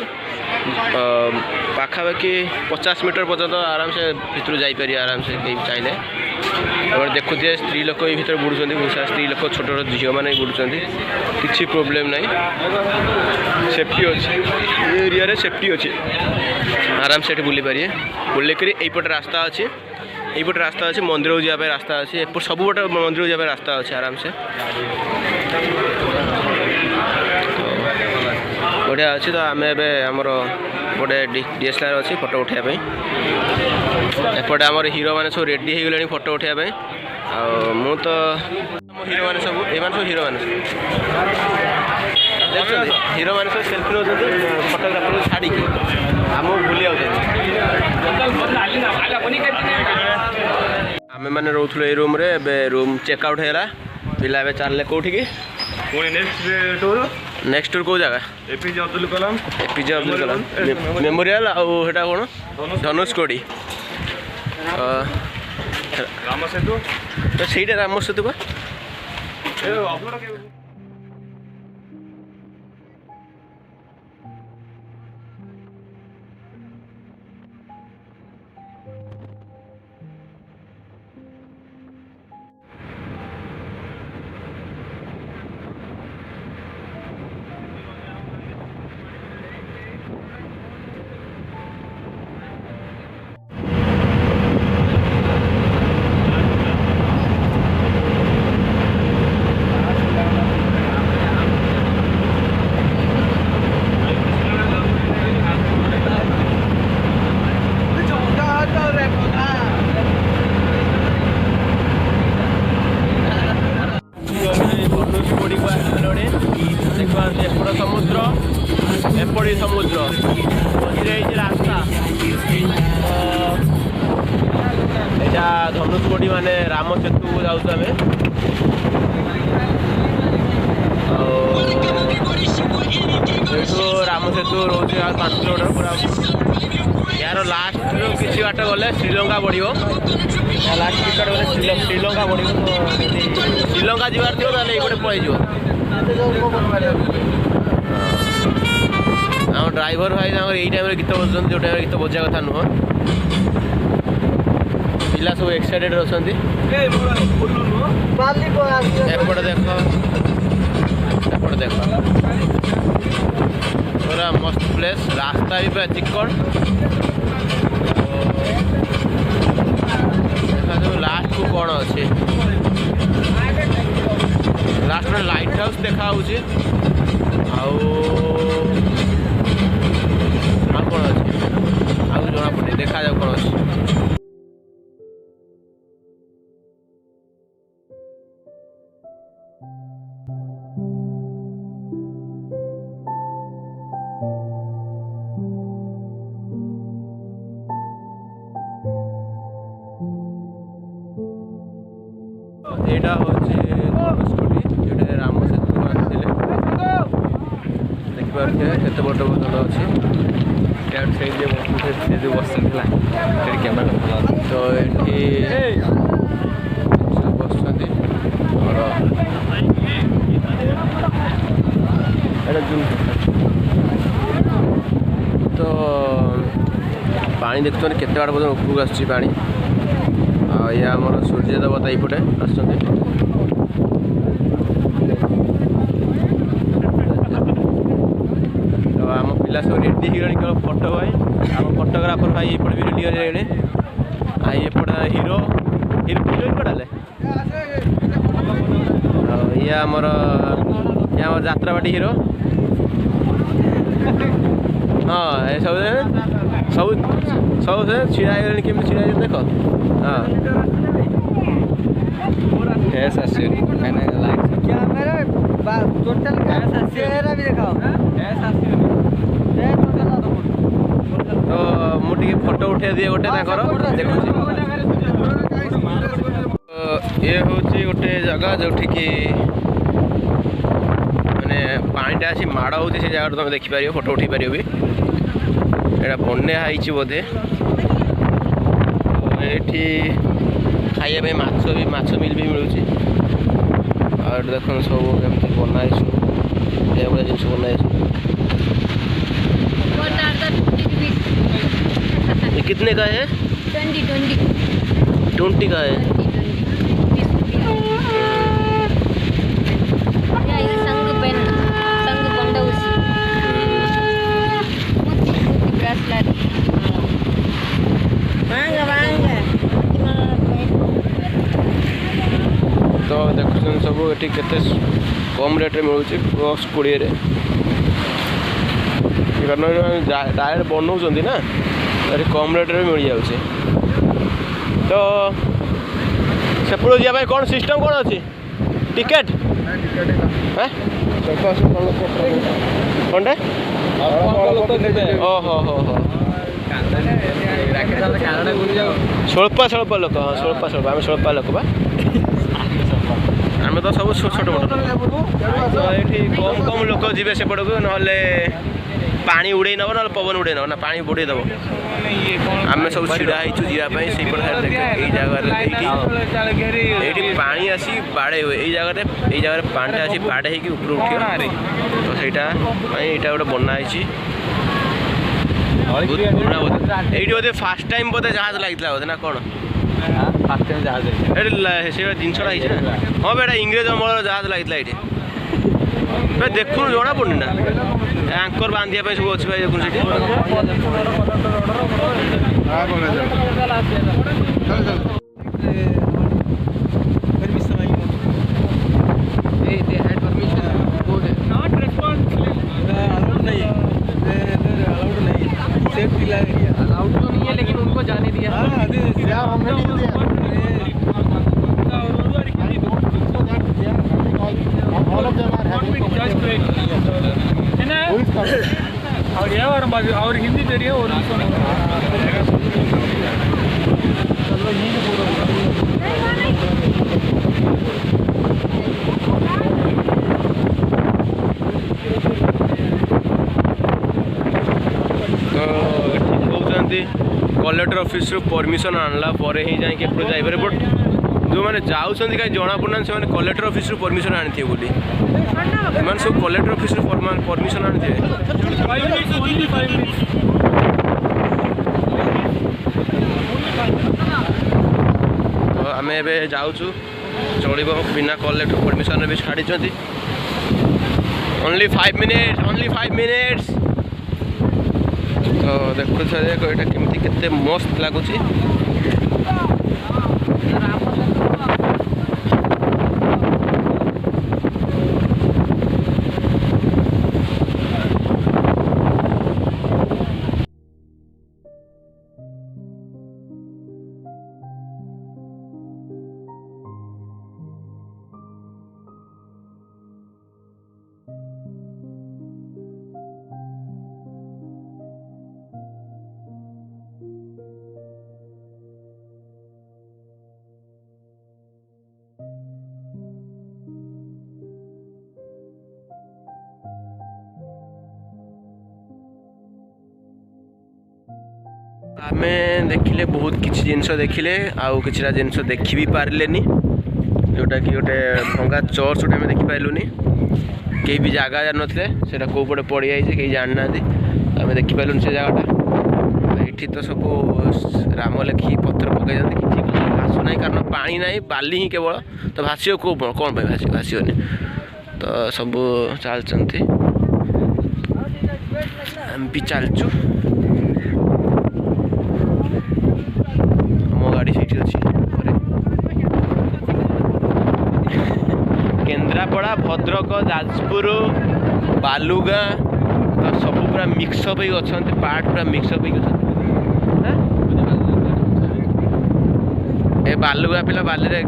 ପାଖାପାଖି 50 ମିଟର ପର୍ଯ୍ୟନ୍ତ ଆରାମସେ ଭିତରୁ ଯାଇପାରିବେ ଆରାମସେ କେହି ଚାହିଁଲେ। ଆପଣ ଦେଖୁଥିବେ ସ୍ତ୍ରୀ ଲୋକ ଏଇ ଭିତରେ ବୁଡ଼ୁଛନ୍ତି, ବହୁତ ସାରା ସ୍ତ୍ରୀ ଲୋକ, ଛୋଟ ଛୋଟ ଝିଅମାନେ ବୁଡ଼ୁଛନ୍ତି, କିଛି ପ୍ରୋବ୍ଲେମ୍ ନାହିଁ, ସେଫ୍ଟି ଅଛି। ଏ ଏରିଆରେ ସେଫ୍ଟି ଅଛି, ଆରାମସେ ଏଠି ବୁଲି ପାରିବେ। ବୁଲିକରି ଏଇପଟେ ରାସ୍ତା ଅଛି, এইপଟେ ରାସ୍ତା ଅଛି, ମନ୍ଦିରକୁ ଯିବା ପାଇଁ ରାସ୍ତା ଅଛି, ଏପଟେ ସବୁପଟେ ମନ୍ଦିରକୁ ଯିବା ପାଇଁ ରାସ୍ତା ଅଛି ଆରାମସେ। ବଢ଼ିଆ ଅଛି। ତ ଆମେ ଏବେ ଆମର ଗୋଟେ DSLR ଅଛି ଫଟୋ ଉଠାଇବା ପାଇଁ। ଏପଟେ ଆମର ହିରୋମାନେ ସବୁ ରେଡ଼ି ହେଇଗଲେଣି ଫଟୋ ଉଠାଇବା ପାଇଁ। ଆଉ ମୁଁ ତ ଆମ ହିରୋମାନେ ସବୁ, ଏମାନେ ସବୁ ହିରୋମାନେ ଦେଖୁଛନ୍ତି, ହିରୋମାନେ ସବୁ ସେଲ୍ଫି ନେଉଛନ୍ତି ଫଟୋଗ୍ରାଫରକୁ ଛାଡ଼ିକି, ଆମକୁ ଭୁଲି ଯାଉଛନ୍ତି। ଆମେମାନେ ରହୁଥିଲୁ ଏଇ ରୁମ୍ରେ, ଏବେ ରୁମ୍ ଚେକ୍ ଆଉଟ୍ ହେଇଗଲା। ପିଲା ଏବେ ଚାଲିଲେ କେଉଁଠିକି? ପୁଣି ନେକ୍ସଟ ଟୁର୍ କେଉଁ ଜାଗା? APJ Abdul Kalam memorial. ଆଉ ସେଇଟା କ'ଣ? ଧନୁଷକୋଡ଼ି। ରାମ ସେତୁ। ସେଇଟା ରାମ ସେତୁ ବା। ଏପଟ ସମୁଦ୍ର, ଏପଟେ ସମୁଦ୍ର, ମଝିରେ ହେଇଛି ରାସ୍ତା। ଏଇଟା ଧନୁଷକୋଡ଼ି ମାନେ ରାମ ସେତୁକୁ ଯାଉଛୁ ଆମେ। ଆଉ ଏଇଠୁ ରାମ ସେତୁ ରହୁଛି 5 କିଲୋମିଟର ପୁରା। यार लास्ट किसी बाट गले श्रीलंका पड़ो, लास्ट टिकट गले श्रीलंका पड़ो। श्रीलंका जीवार थी ना ये पलि आम ड्राइवर भाई यही टाइम गीत बजाते, जो टाइम गीत बजा कथा नुह। पिला सब एक्साइटेड अच्छा। एपटे देख, एपटे देख, पूरा मस्त प्लेस, रास्ता भी पूरा चिकन। देखा लास्ट को कौन अच्छे, लास्ट में लाइट हाउस देखा कौन अच्छे जना पड़े देखा जाओ कौन अच्छे। एटा हूँ धनुषकोडी, जो राम सेतु आसते देखिए ଦେଖିପାରୁଥିବେ କେତେ ବଡ଼ ବଡ଼ ଅଛି। ତ ଏଠି ସବୁ ବସୁଛନ୍ତି ଆମର ତ ପାଣି ଦେଖୁଛନ୍ତି କେତେ ବାଟ ପର୍ଯ୍ୟନ୍ତ ଉପରକୁ ଆସୁଛି ପାଣି। ଆଉ ଇଏ ଆମର ସୂର୍ଯ୍ୟ ଦେବତା ଏଇପଟେ ଆସୁଛନ୍ତି। ତ ଆମ ପିଲା ସବୁ ରେଡ଼ି ହେଇଗଲେଣି କେବଳ ଫଟୋ ପାଇଁ। ଆମ ଫଟୋଗ୍ରାଫର ଭାଇ ଏପଟେ ବି ରେଡ଼ି ହେଇଗଲେଣି। ଆଉ ଏପଟେ ହିରୋ ହିରୋଇନ୍ ପଟେ ହେଲେ ଆଉ ଇଏ ଆମର ଯାତ୍ରାବାଟି ହିରୋ। ହଁ ଏ ସବୁ ସବୁ ସବୁ ଛିଡ଼ା ହେଇଗଲେଣି କେମିତି ଛିଡ଼ା ହେଇଛନ୍ତି ଦେଖ। ହଁ ତ ମୁଁ ଟିକେ ଫଟୋ ଉଠେଇ ଦିଏ ଗୋଟେ ତାଙ୍କର ଦେଖୁଛି। ଇଏ ହେଉଛି ଗୋଟେ ଜାଗା ଯେଉଁଠିକି ମାନେ ପାଣିଟା ଆସି ମାଡ଼ ହେଉଛି। ସେ ଜାଗାରୁ ତୁମେ ଦେଖିପାରିବ, ଫଟୋ ଉଠେଇ ପାରିବ ବି। ଏଇଟା ବନ୍ୟା ହେଇଛି ବୋଧେ। ଏଠି ଖାଇବା ପାଇଁ ମାଛ ମିଲ୍ ବି ମିଳୁଛି। ଆଉ ଏଠି ଦେଖନ୍ତୁ ସବୁ କେମିତି ବନା ହେଇଛି, ଏଭଳିଆ ଜିନିଷ ବନା ହେଇଛି। ये कितने का है? 20 का है। तो देखुन सब ये केते कम रेट्रे मिलूँ +20 डायरेक्ट बनाऊँ ना ये कम रेट्रे मिल जाऊँ। तो सेपट जावाई कौन सिस्टम कौन अच्छी टिकेट कौनटे ओहो हो हो स्वल्प स्वल्प लोक हाँ स्वल्प स्वल्प आम स्वल्प लोक बा आम तो सब छोट मोट तो ये कम कम लोक जी सेपट को ना पानी उड़े नब ना पवन उड़े नब ना पानी बुड़े दब आम सब छिड़ा जावाई से जगह ये पानी आसी बाड़े हुए ये जगह पानी आसी बाड़े हो ऊपर उठ तो सहीटा यहाँ गोटे बनाई पुराना बोधे ये बोधे फास्ट टाइम बोधे जहाज लगी बोधे ना कौन से जिनसा हाँ बेटा इंग्रेज अमल जहाज लगी ये देखुन जना पड़नी ना एंकर बांधिया सब अच्छे भाई देखुन अलाउड तो नहीं है लेकिन उनको जाने दिया। और हिंदी दे रही है और कलेक्टर ऑफिस परमिशन आणला परे ही जाके जाइपर बट जो मैंने जाऊँ कहीं जना पड़ना से कलेक्टर ऑफिस परमिशन आनी बोली सब कलेक्टर ऑफिस परमिशन आनी तो आम ए जाऊँ चल बिना कलेक्टर परमिशन भी छाड़ी ओनली 5 मिनिट्स तो देखो यहाँ केमती केते मस्त लगुच। आमे देखिले बहुत किसी जिनस देखिले आउ किछिटा जिनस देखि भी पारलेनी जोटा कि गोटे भंगा चर्च गोटे आम देखिपारूनी कहीं भी जगह जान नथिले सेटा को पटे पड़ी जाइए कहीं जान ना आम देखिपारूनी से जगहटा ये तो सब राम लेखी पत्थर पकई किसी भाषुना कारण पानी ना बाली ही केवल तो भाषियो को कौन भाषियोनी तो सब चलती आम भी चलचु मो गाड़ी सीट अच्छी केन्द्रापड़ा भद्रक जाजपुर बालुगा तो सब पूरा मिक्सअप हो अच्छा पार्ट पूरा मिक्सअप हो ए बालुगा पिला बाली रे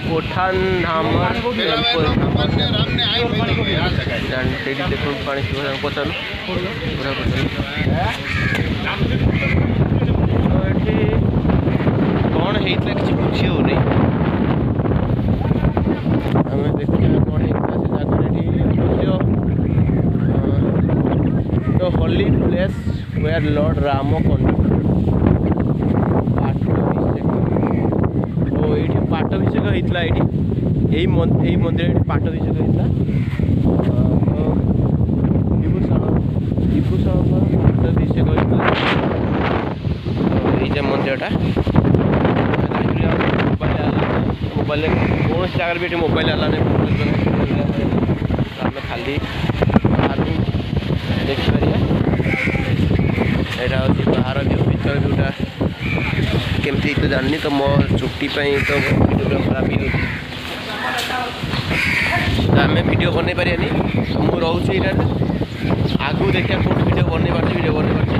कोठान धामर देखो पानी पचार पूरा कौन होता कि बुझी हो नहीं आम देखा कौन होता से जगह तो holy place where lord Ram पाटभिषेक होता यही मंदिर पाटभिषेक होता विभूषण पाटभिषेक होता ये मंदिरटा मोबाइल कौन जगह भी मोबाइल आला आम खाली देखिपर यहाँ हूँ बाहर व्यू भर व्यूटा केमती तो जाननी तो मो छुट्टी तो वीडियो खराब ही तो आम वीडियो बन पारे मुझे रोचे आगू देखा कौन वीडियो बन पार्टी वीडियो बन पार्टी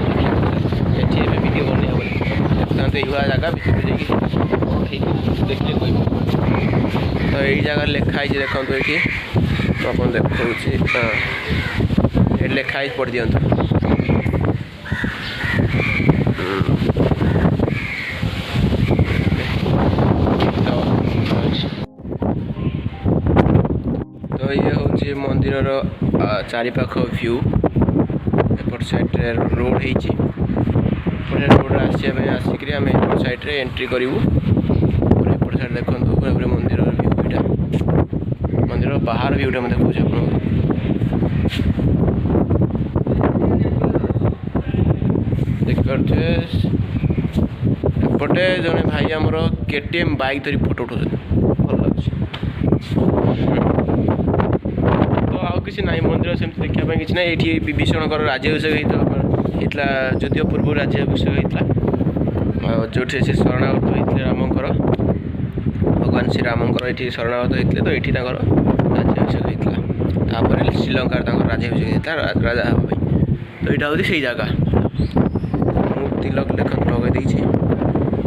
ये वीडियो बन हम तो यही जगह देखिए कोई तो यही जगह लिखाई देखो ये आप देखा ये लिखाई पढ़ दिंतु तो ये हूँ मंदिर चारिपाख व्यू एपट साइड रोड होपटे रोड आसिक आम एपट साइड एंट्री करूँ एपट साइड देखो पूरा मंदिर व्यूटा मंदिर बाहर व्यूटा मैं देखा देखिपे एपटे जड़े भाई आमर KTM बाइक धरी फोटो उठाऊँ भल लगे तो आउ कि ना मंदिर सेमती देखापी कि ना ये विभीषणकर राज्याभिषेक होता जदिव पूर्व राज्याभिषेक होता जो से शरणागत होते रामकर भगवान श्री रामकर ये शरणागत होते तो ये राज्याभिषेक होता श्रीलंकार राज्याभिषेक होता राजा हाँ तो यहाँ हूँ से जगह तिलक लेखक लगे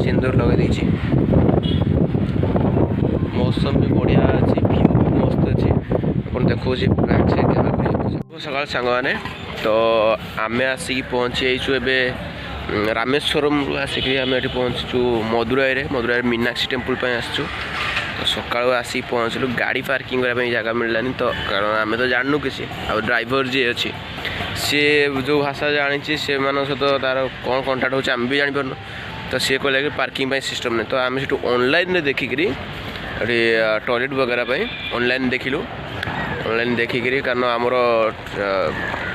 सिंदूर लगे मौसम भी बढ़िया अच्छी व्यू मस्त अच्छी अपन देखो सकाल सांग मैंने तो आम आसिक पहुँची ए रामेश्वरम आसिक आम ये पहुँचु मदुराई मीनाक्षी टेम्पल आसचु तो सकाल आसिक पहुँचलु गाड़ी पार्किंग करने जगह मिललानी तो कारण आम तो जानू किसी आ ड्राइवर जी अच्छी सी जो भाषा जानी से सहित तार कौन कंटाक्ट हो आम भी जापार तो सी कहला कि पार्किंग सिस्टम नहीं तो आम से ऑनलाइन देखिकी टॉयलेट वगैरह ऑनलाइन देखिलु ऑनलाइन देखिकी कारण आमर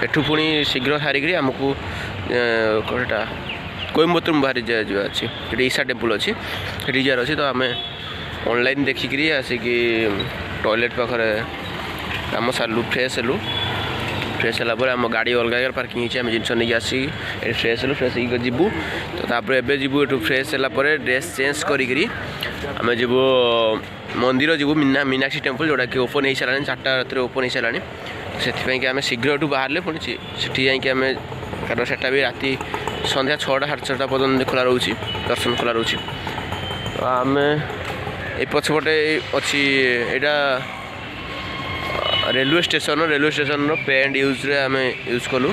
एठू पुणी शीघ्र सारिकी आमको कौटा कोयम्बतूर बाहरी जा अच्छी ईशा टेम्पल अच्छी रिजार अच्छी तो आम ऑनलाइन देखिकी आसिकी टॉयलेट पाखे कम सारू फ्रेश हेलु फ्रेश है आम गाड़ी अलग जगह पार्किंग होम जिन नहीं आसी फ्रेश हेलु फ्रेश जीवु तो तापर एबे जीवु एठू फ्रेश है ड्रेस चेंज करी आम जीवु मंदिर जीवु मीनाक्षी टेम्पल जोटा कि ओपन हो सारा 4टा रात ओपन हो सारा से आम शीघ्र एठू बाहर पुणी से आम कारण से भी राति संध्या 6टा 6:30 पर्यटन खोला रोचे दर्शन खोला रोचे तो आम ये पछपटे अच्छी यहाँ रेलवे स्टेशन पे एंड यूज रे आम यूज कलु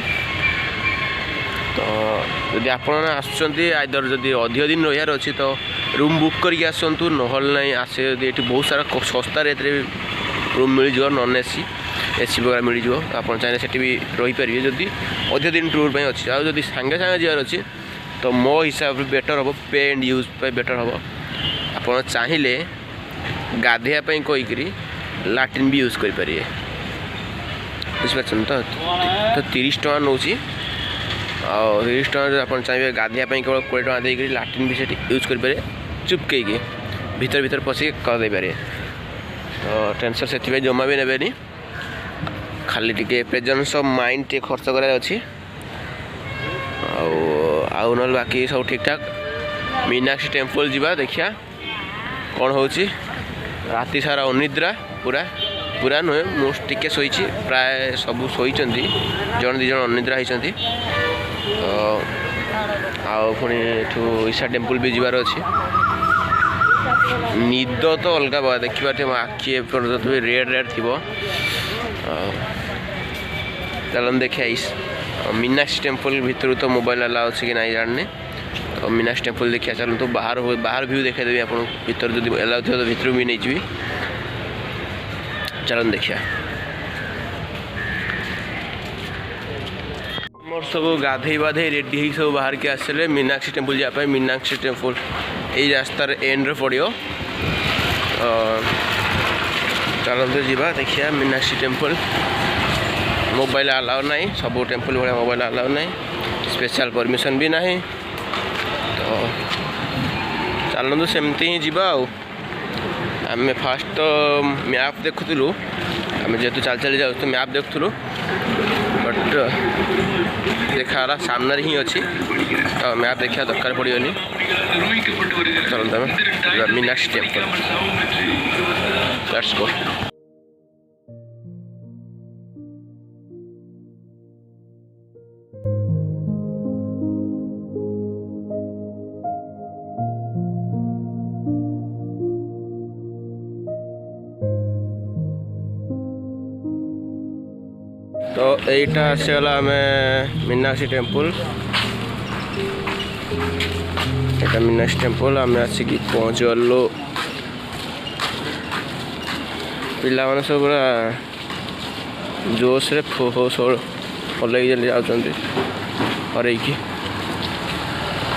तो जदि आपण आइदर जदि अधिक दिन रहार अच्छी तो रूम बुक करके आसतु ना आसे ये बहुत सारा सस्ता रेट रे रूम मिल जाव नॉन एसी एसी वगैरह मिल जाव आप चाहिए सेठी भी रहीपर जदि अधिक दिन टूर पर अच्छी आउ जदि सांगे सांगे jaar अच्छी तो मो हिसाब से बेटर हम पे एंड यूज पे बेटर हम आप चाहिए गाधेयापाई कहीकि लाट्रिन भी यूज करें बुझिपार तो 30 टका नौ 30 टका आप चाहिए गाधेयापाई केवल 20 टका देकर लाट्रिन भी से यूज करें चुपकई भीतर भीतर पशिक करदे पारे तो टेंशन से जमा भी नेबेनी खाली टिके प्रेजेंस ऑफ माइंड टे खर्च करार अच्छी आउ ना बाकी सब ठीक ठाक मीनाक्षी टेम्पल जीवा देखिया कौन हो राति सारा अनिद्रा पूरा पूरा नुहे मुझे शोई प्राय सब शोई जन दी जन अनिद्रा होती पुणी ईशा टेम्पल भी जीवार अच्छी निद तो अलग बात देखिए मो आखि भी रेड रेड थी चलन देखिए मीनाक्षी टेम्पल भीतर तो मोबाइल अलाउ अच्छे कि नहीं जानने तो मीनाक्षी टेम्पल देखिए चलूँ तो बाहर व्यू देखेदेवी आप भीतर जो अलाउ थी तो भीतर भी नहीं जी चलन देखिए मोर सब गाधे बाधे रेडी हो सब बाहर के आसले मीनाक्षी टेम्पल जावाई मीनाक्षी टेम्पल यही रास्तार एंड पड़ो चलते जीवा देखिए मीनाक्षी टेम्पल मोबाइल अलाउ ना सब टेम्पल भाया मोबाइल अलाउ ना स्पेशल परमिशन भी ना तो चलतु सेमती ही जीवा आम फास्ट तो मैप देखुलु आम जेहतु चल चली जाऊँ तो मैप देखुलु बट देखा सामने ही अच्छी तो मैप देखा दरकार पड़ोनी चलते मीनाक्षी टेम्पल लेट्स गो तो यहीटा आसगला आम मीनाक्षी टेम्पल यहाँ मीनाक्षी टेम्पल आम आसिक पहुँच गलु पिला मैंने सब पूरा जोश रे फलैक जाऊँच हरैकी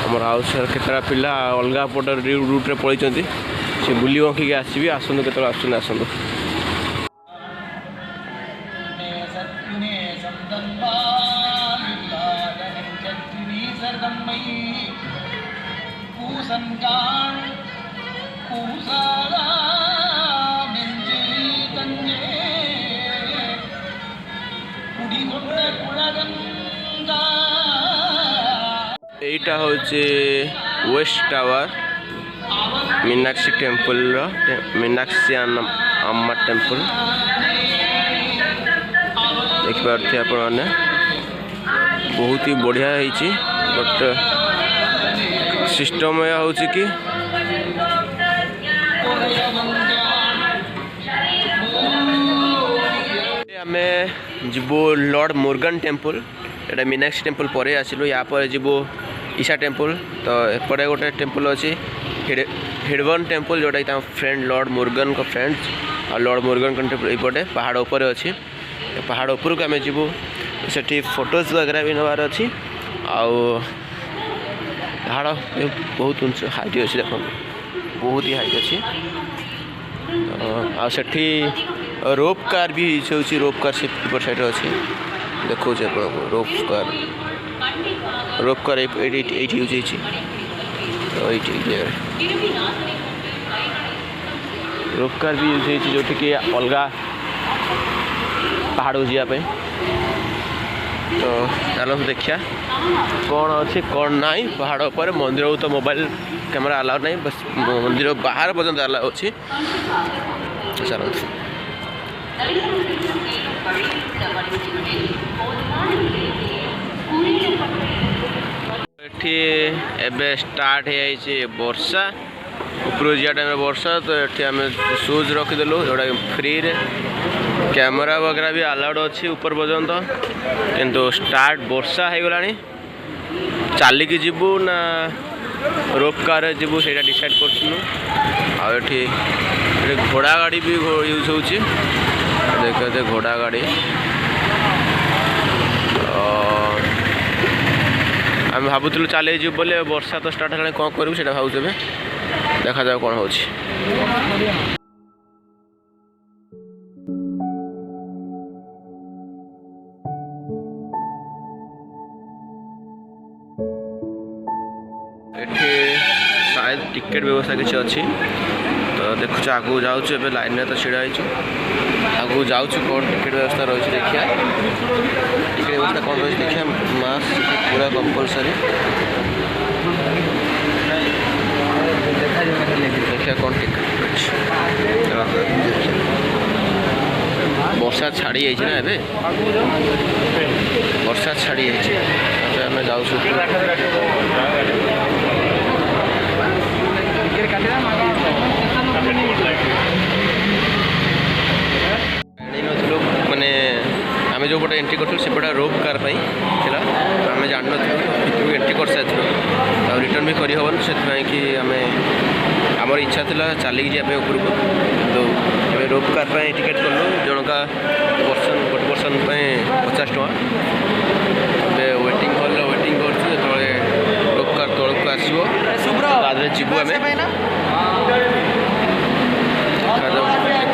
आम हाउस केतटा पिला अलग पट रूट्रे पलैंट से बुली बंकी आसबि आसतु केत आसतु এইটা হচ্ছে West tower Meenakshi temple Meenakshi अम्मा टेम्पल देखिए आपण बहुत ही बढ़िया है बट सिस्टम यह हूँ कि आम जीवु लॉर्ड मोर्गन टेम्पल एटा मीनाक्षी टेम्पल पर आसलु या पर जीवु ईशा टेम्पल तो एपटे गोटे टेम्पल अच्छी हिडवन टेम्पल जोटा कि फ्रेंड लॉर्ड मोर्गन को फ्रेंड और लॉर्ड मोर्गन टेम्पल यपटे पहाड़ उपर अच्छी पहाड़ उपरक आम जीवु से फोटोज वगैरह भी नबार अच्छी आउ पहाड़ बहुत उंच हाइट अच्छी देख बहुत ही हाइट अच्छी आठी रोप कार भी होची रोप कार से साइड अच्छी देखो रोप कार ये रोप कार भी यूज होती जो कि अलग पहाड़ को जावाई। तो चलो देखिए कौन अच्छे कौन ना पहाड़ पर मंदिर तो मोबाइल कैमेरा अलाउ नहीं बस मंदिर बाहर पर्यंत अलाउ अच्छी। चलो एबे स्टार्ट है वर्षा ऊपर जा टाइम वर्षा तो ये आम शूज रखीदेलु जोटा फ्री रे कैमेरा वगैरह भी अलाउड अच्छी ऊपर पर्यंत किंतु स्टार्ट वर्षा हो गला चलिकी जीवु ना रोप कार जीवु से डिसाइड करछनु। आ घोड़ा गाड़ी भी यूज होची देखते घोड़ा गाड़ी आम भावुलु चले जीव बोले वर्षा तो स्टार्ट है कौन करूँ से भावुँ देखा जाओ कौन हो। शायद टिकेट व्यवस्था किसी अच्छी तो देखुच आगू जाऊँ लाइन में तो छिड़ा आगू जाऊँ कौन टिकेट व्यवस्था रही देखिए टिकेट व्यवस्था कौन रही देखिए मास्क पूरा कंपलसरी देखिए कौन टिकेट वर्षा छाड़ी जाइए ना एबे वर्षा छाड़ी जाइए आम जाऊँ मैंने आम जो पटे एंट्री करूँ से पटे रोप कार आम जान भितर एंट्री कर सारी रिटर्न भी करहबन से कि आम आमर इच्छा था चलिक जाए उपरको तो रोप कार टिकेट कलु जनका पर्सन गोटे पर्सन 50 टका वेटिंग हॉल वेटिंग कर रोप कार तौक आसो जीवु आम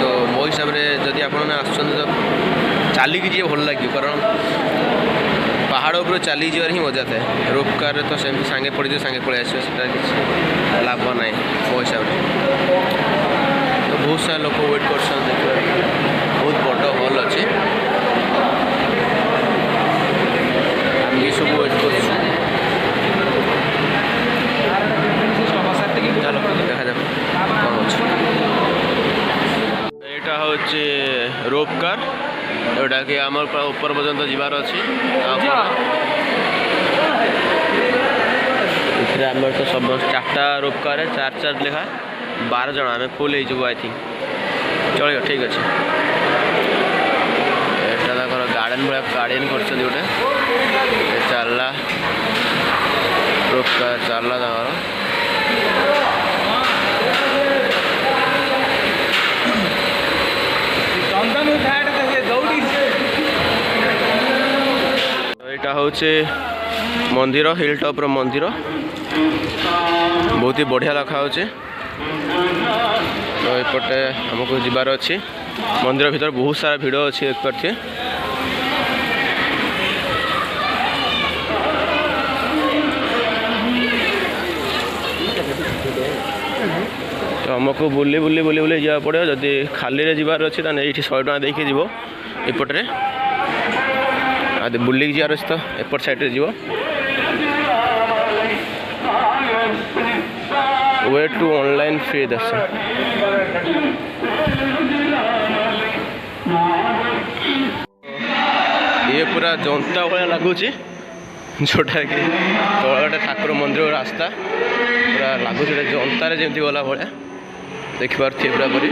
तो मो हिसाब से जदि आप तो चलिकी जी भल लगे कारण पहाड़ उपर चली जावर ही मजा थाए रोप कार तो सेमती सांगे पड़ी सांगे पलि आस लाभ ना मो हिसाब से तो बहुत सारा लोग वेट कर बहुत बड़ हॉल अच्छे आम ये सब वेट कर देखा जाए कौन अच्छे यहाँ हूँ रोप कार जोटा कि आम ऊपर पर्यंत जीवार अच्छी आम तो सब 4टा रोप कार 4 लेखा 12 जन आम फुल हो आई थिंक चलो ठीक अच्छे यहाँ गार्डन भाया गार्डन कर गोटे चलला रोप कार चलला यहाँ हूँ मंदिर हिल टॉप मंदिर बहुत ही बढ़िया लखा हो तो एपटे आमको जीवार अच्छी मंदिर भीतर बहुत सारा भिड़ अच्छी देख पारे तो आमको बुली बुली बुली बुली जा पड़े जदि खाली रे जीवार अच्छी ये 100 टका देके जीव एपटे बुलिक जार अच्छे तो एपट साइड जीव वे टू ऑनलाइन फ्री दर्शन ये पूरा जनता भाया लगुच जोटा कि तले ठाकुर मंदिर रास्ता पूरा लगुच जनतार जमी गला भाया देखिपारे पूरा पूरी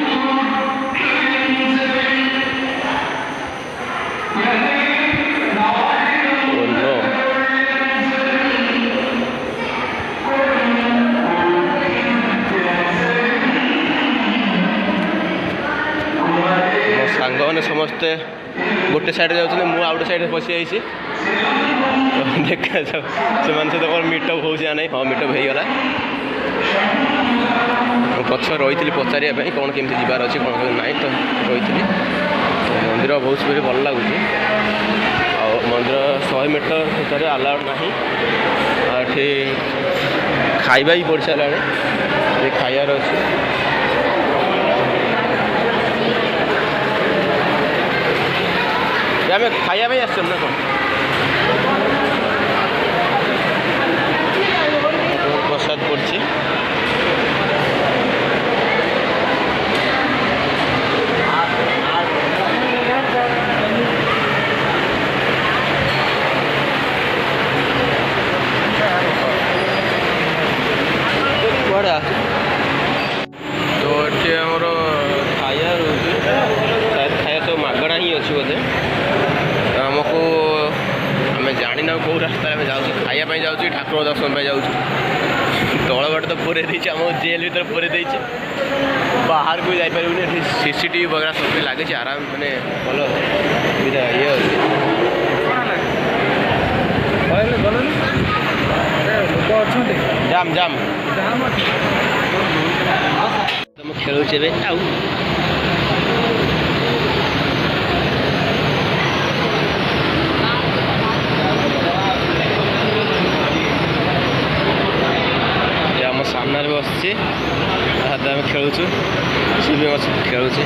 सांग मैंने समस्ते गोटे साइड जाऊँ मुझे आउट साइड पशि आई देखा जाओ से कौन मीटअप हो नहीं हाँ मीटअप हो गला पछ रही पचारे कौन केमती जीवार अच्छे कौन ना तो रही मंदिर बहुत स्पीड भल लगुच मंदिर 100 मीटर भर अलाउड ना ये खाଇବା भी पड़ सारे खाइबार अच्छे आम खाया आसना कौन प्रसाद पड़ी तो ये आमर खाया रोचे शायद खाया सब मगणा ही अच्छी बोधे आमको आम जानी ना कौ रास्ता आम जाऊँ खायापाई जाऊँ ठाकुर दर्शन जाऊँ तल बाट तो पूरे आम जेल भर पूरे बाहर को जापर सीसीटीवी वगैरह सब लगे आराम मैंने भल सुविधा ये जाम जाम तुम खेलुचे आउ आम सामने बसचे आम खेलुचु सी भी खेलुचे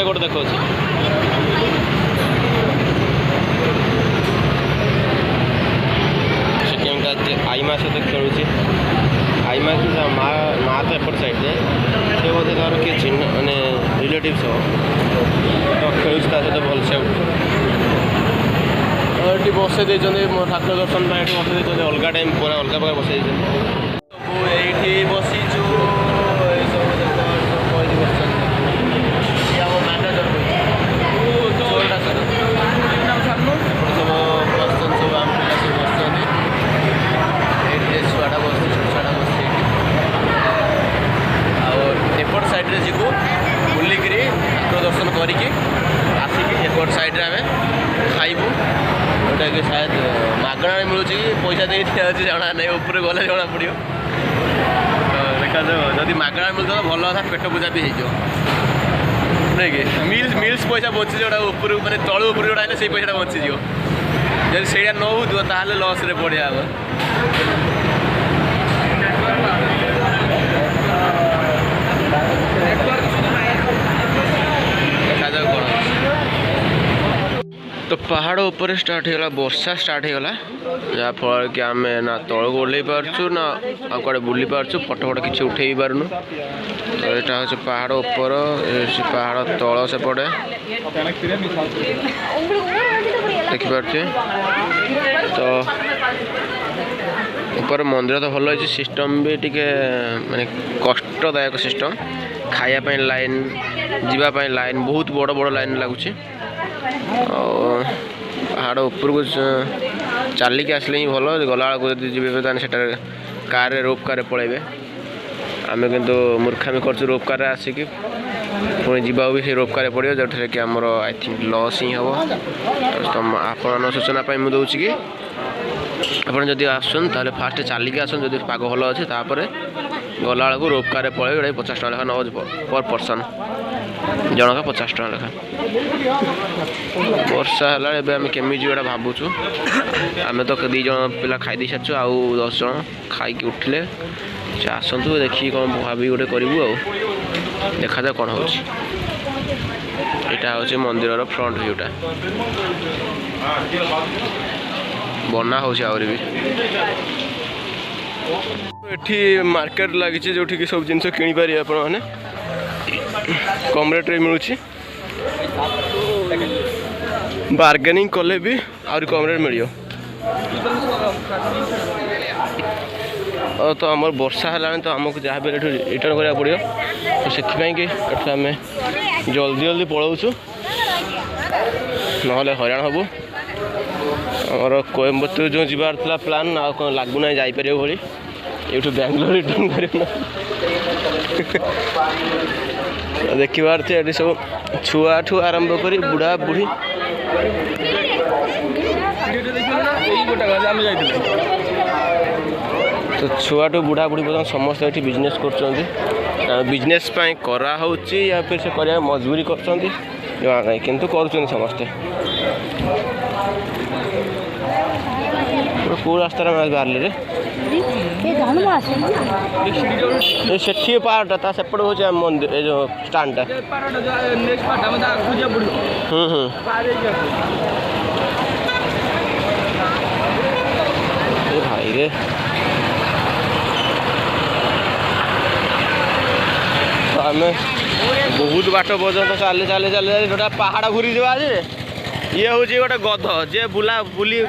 गोटे देखा आईमा सहित खेलुचे आईमा की माँ तो एपट साइड से बोधे तार किए चिन्ह मैंने रिलेटिव तो खेलुचे सहित भलसे ये बसई ठाकुर दर्शन बसई अलग टाइम पूरा अलग प्रकार बसई ये बसीचु एपट साइड्रे जीवु बुलिक ठाकुर दर्शन करके आसिक एपट साइड्रे आम खाइबू जोटा कि शायद मगणा मिलूँ कि पैसा दे जाना नहीं ऊपर गले जना पड़ो तो देखा जदि मगणा मिलता भल था पेट पूजा भी हो नहीं कि मिल्स पैसा बची जोटा ऊपर मैंने तलू ऊपर जोटा है से पैसा बचीज जब से न हो लस पड़ा देखा जाऊ कौन तो पहाड़ ऊपर स्टार्ट होगा वर्षा स्टार्ट होगा जहाँफल कि आम ना तल को ओल्ल पार्चु ना आड़े बुली पार्चु फटो फट किसी उठे पार्नु तो यहाँ हूँ पहाड़ ऊपर पहाड़ तल से पड़े देखिपे तो ऊपर मंदिर तो भल अच्छी सिस्टम भी टी माने कष्टदायक सिस्टम खायापाई लाइन जीवापाई लाइन बहुत बड़ बड़ लाइन लगुच पहाड़ ऊपर को चलिक आसले ही भल गला जी से कार रोप कार पलैबे आम किंतु मूर्खामी कर रोप कार आसिक पुणी जावा भी से रोप कार पड़ो जो कि आमर आई थिंक लस ही हम आप सूचना मुझे दूँ कि आप जदि आसन ताले फास्ट चलिक आसन जदि पाग भल अच्छे तापर गला बेलू रोप कार पड़े जोटा 50 टका लेखा नब पर पर्सन जनका 50 टका लेखा वर्षा है आम केमी जीवा भावुँ आम तो 2 जन पिला खाई दी सारी आउ 10 जन खाई उठिले से आसतु देखिए कौन भावी गोटे करूँ आ देखा जाए कौन हो यहाँ मंदिर फ्रंट भ्यूटा बना हो भी एठी मार्केट लगी जो कि सब जिन किपर आपने कम रेट्रे मिलूँ बार्गेनिंग कले भी आउरी कम रेट मिल तो आम वर्षा है तो आमको जहाँ भी रिटर्न करा पड़ो तो से आम जल्दी जल्दी पलाऊँ ना हैरान हबू आमर कोयम्बटूर जो जीवार था प्लान आ लगुना जापर भाई ये बैंगलोर रिटर्न कर देखिबार थे ये सब छुआ ठू आरंभ कर बुढ़ा बुढ़ी तो छुआठू बुढ़ा बुढ़ी पर्यटन समस्त ये बिजनेस कर बिजनेस करा होची या फिर से करिया मजबूरी करछंती जमा नहीं किंतु करूछन समस्ते कौ रास्ता बाहर रे से पार्टा ता सेपट हो मंदिर ए जो स्टैंड भाई रे आम बहुत बाट पर्यटन चली चली चली गोटे पहाड़ घूरी जा आज ये हूँ गोटे गध जे बुला बुली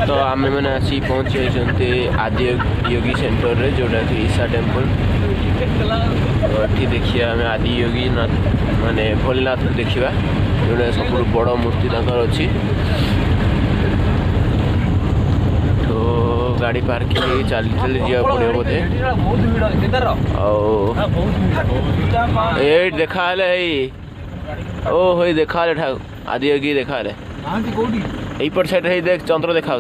तो आम मैंने आसी पहुँचे आदि योगी सेंटर रे जोटा कि ईशा टेम्पल ये देखिए आम आदि योगी नाथ माने भोलेनाथ देखा जोटा सब बड़ मूर्ति तक अच्छी तो गाड़ी पार्किंग चली चली जा पड़े बोधे ये देखा ओ हो देखा आदि योगी देखा यहीपट साइड है देख चंद्र देखा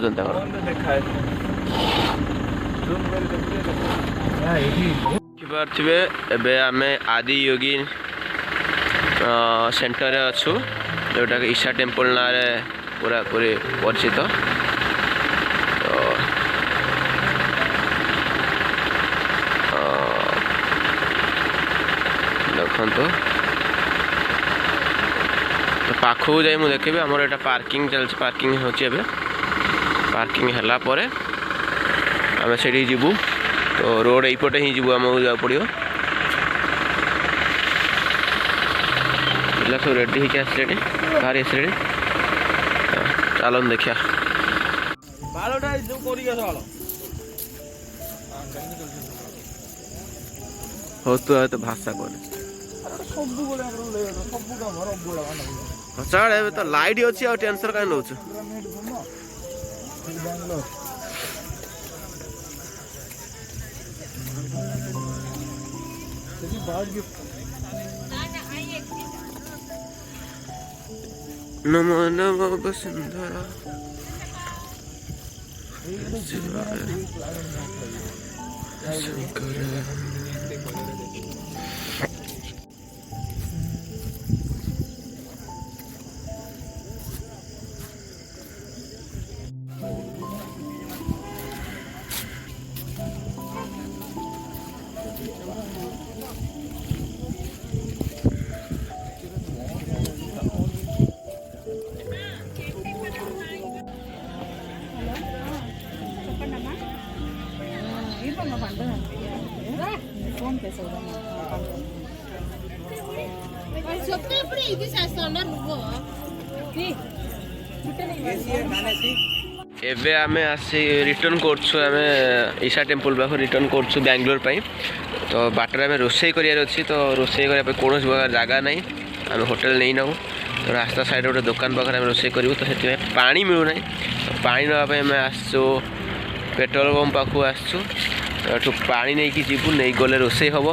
पारे आम आदि योगी सेंटर अच्छु जोटा कि ईशा टेम्पल ना पूरा पूरी परिचित तो देखो तो पाखु जाए मुझे देखी आमर यहाँ पार्किंग चलती पार्किंग होची पार्किंग है पर आम से जीवु तो रोड यहीपटे ही जीवु आमको जा पड़ो पिला सब रेडी होके आसले बाहरी आसले चलो देखा हो तो भाषा कौन चाड़ तो लाइट अच्छी आ टेंशन कहीं नौ नमो नमो वसुंधरा एबे आमे आसी रिटर्न करछु आमे ईशा टेम्पल पाख रिटर्न करछु बेंगलोर पाई तो बाटर आमे रोसई करियार अछि तो रोसई करिया पे कोनोस जगह नहीं आमे होटल नहीं नाउ तो रास्ता साइड गोटे दुकान पाखे आमे रोसई करू तो से पानी मिलू ना तो पानी नापे आमे आसछु पेट्रोल पंप पाखु आसछु तो पानी नहीं कि जीवु नहीं गले रोसई हम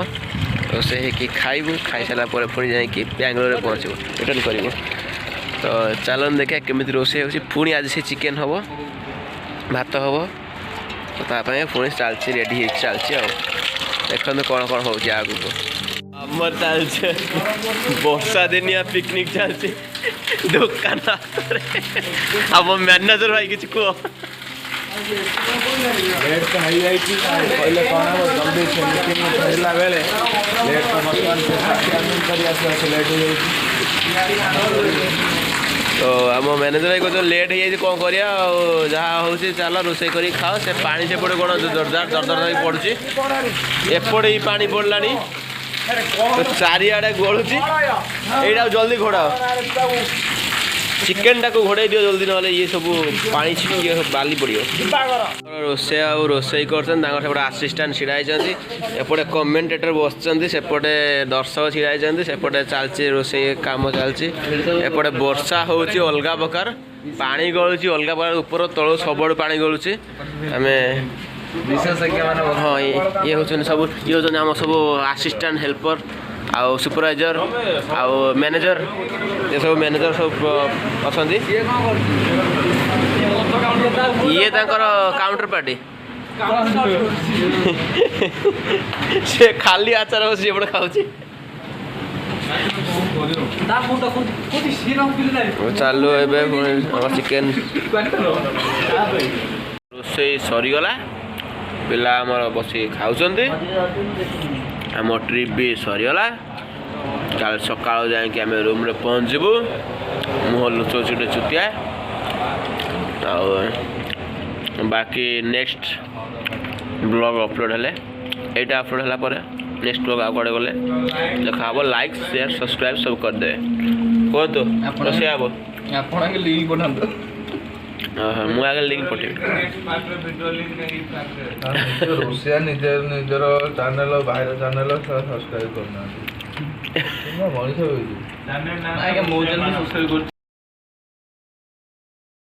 रोसई कि खाइबु खाई सारा पर पुणी जाइए बेंगलोर पहुँचबू रिटर्न करूँ तो चलन देखा केमी रोसई हो पुणी आज से चिकेन हम भात हम तो ताप पुणी चलती रेडी चलती देखते कौन कौन हो आगे आम ଆମର ଚାଲିଛି ବର୍ଷା ଦିନିଆ ପିକନିକ୍ ଚାଲିଛି ଦୋକାନ ହାତରେ। ଆମ ମ୍ୟାନେଜର ଭାଇ କିଛି କୁହ। ଲେଟ୍ ତ ହେଇଯାଇଛି କହିଲେ କ'ଣ ହେବ ଜଲ୍ଦି ସେ ମିଟିଂ ଫେରିଲା ବେଳେ ଲେଟ୍ ତ ବର୍ତ୍ତମାନ ସେ କରି ଆସିବାକୁ ଲେଟ୍ ହେଇଯାଇଛି। ତ ଆମ ମ୍ୟାନେଜର ଭାଇ କହୁଛନ୍ତି ଲେଟ୍ ହେଇଯାଇଛି କ'ଣ କରିବା ଆଉ ଯାହା ହେଉଛି ଚାଲ ରୋଷେଇ କରିକି ଖାଅ। ସେ ପାଣି ସେପଟେ କ'ଣ ଦରଦର ହେଇକି ପଡ଼ୁଛି ଏପଟେ ହିଁ ପାଣି ପଡ଼ିଲାଣି ଚାରିଆଡ଼େ ଗୋଳୁଛି। ଏଇଟା ଜଲ୍ଦି ଘୋଡ଼ାଅ ଚିକେନଟାକୁ ଘୋଡ଼େଇ ଦିଅ ଜଲ୍ଦି ନହେଲେ ଇଏ ସବୁ ପାଣି ଛିଟିକି ବାଲି ପଡ଼ିବ। ରୋଷେଇ ଆଉ ରୋଷେଇ କରୁଛନ୍ତି ତାଙ୍କର ସେପଟେ ଆସିଷ୍ଟାଣ୍ଟ ଛିଡ଼ା ହେଇଛନ୍ତି ଏପଟେ କମେଣ୍ଟେଟର ବସିଛନ୍ତି ସେପଟେ ଦର୍ଶକ ଛିଡ଼ା ହେଇଛନ୍ତି ସେପଟେ ଚାଲିଛି ରୋଷେଇ କାମ ଚାଲିଛି। ଏପଟେ ବର୍ଷା ହେଉଛି ଅଲଗା ପ୍ରକାର ପାଣି ଗଳୁଛି ଅଲଗା ପ୍ରକାର ଉପର ତଳୁ ସବୁଆଡ଼ୁ ପାଣି ଗଳୁଛି। ଆମେ ହଁ ଇଏ ହେଉଛନ୍ତି ସବୁ ଇଏ ହେଉଛନ୍ତି ଆମ ସବୁ ଆସିଷ୍ଟାଣ୍ଟ ହେଲ୍ପର ଆଉ ସୁପରଭାଇଜର ଆଉ ମ୍ୟାନେଜର ଏସବୁ ମ୍ୟାନେଜର ସବୁ ଅଛନ୍ତି। ଇଏ ତାଙ୍କର କାଉଣ୍ଟର ପାର୍ଟି ସେ ଖାଲି ଆଚାର ବସି ଏପଟେ ଖାଉଛି। ଚାଲୁ ଏବେ ଆମର ଚିକେନ ରୋଷେଇ ସରିଗଲା ପିଲା ଆମର ବସି ଖାଉଛନ୍ତି। ଆମ ଟ୍ରିପ୍ ବି ସରିଗଲା କାଲି ସକାଳୁ ଯାଇକି ଆମେ ରୁମ୍ରେ ପହଞ୍ଚିବୁ। ମୁହଁ ଲୁଚଉଛି ଗୋଟେ ଚୁଟିଆ ଆଉ ବାକି ନେକ୍ସଟ ବ୍ଲଗ୍ ଅପଲୋଡ଼ ହେଲେ ଏଇଟା ଅପଲୋଡ଼ ହେଲା ପରେ ନେକ୍ସଟ ବ୍ଲଗ୍ ଆଉ କୁଆଡ଼େ ଗଲେ ଦେଖା ହେବ। ଲାଇକ୍ ସେୟାର ସବସ୍କ୍ରାଇବ୍ ସବୁ କରିଦେବେ। କୁହନ୍ତୁ ରୋଷେଇ ହେବ ଆପଣ ଆଗେ ଲିଙ୍କ୍ ପଠାନ୍ତୁ। ମୁଁ ଆଗେ ଲିଙ୍କ୍ ପଠେଇବି। ରୋଷେଇଆ ନିଜର ଚ୍ୟାନେଲ ବାହାର ଚ୍ୟାନେଲ ସବସ୍କ୍ରାଇବ୍ କରୁନାହାନ୍ତି। ମଣିଷ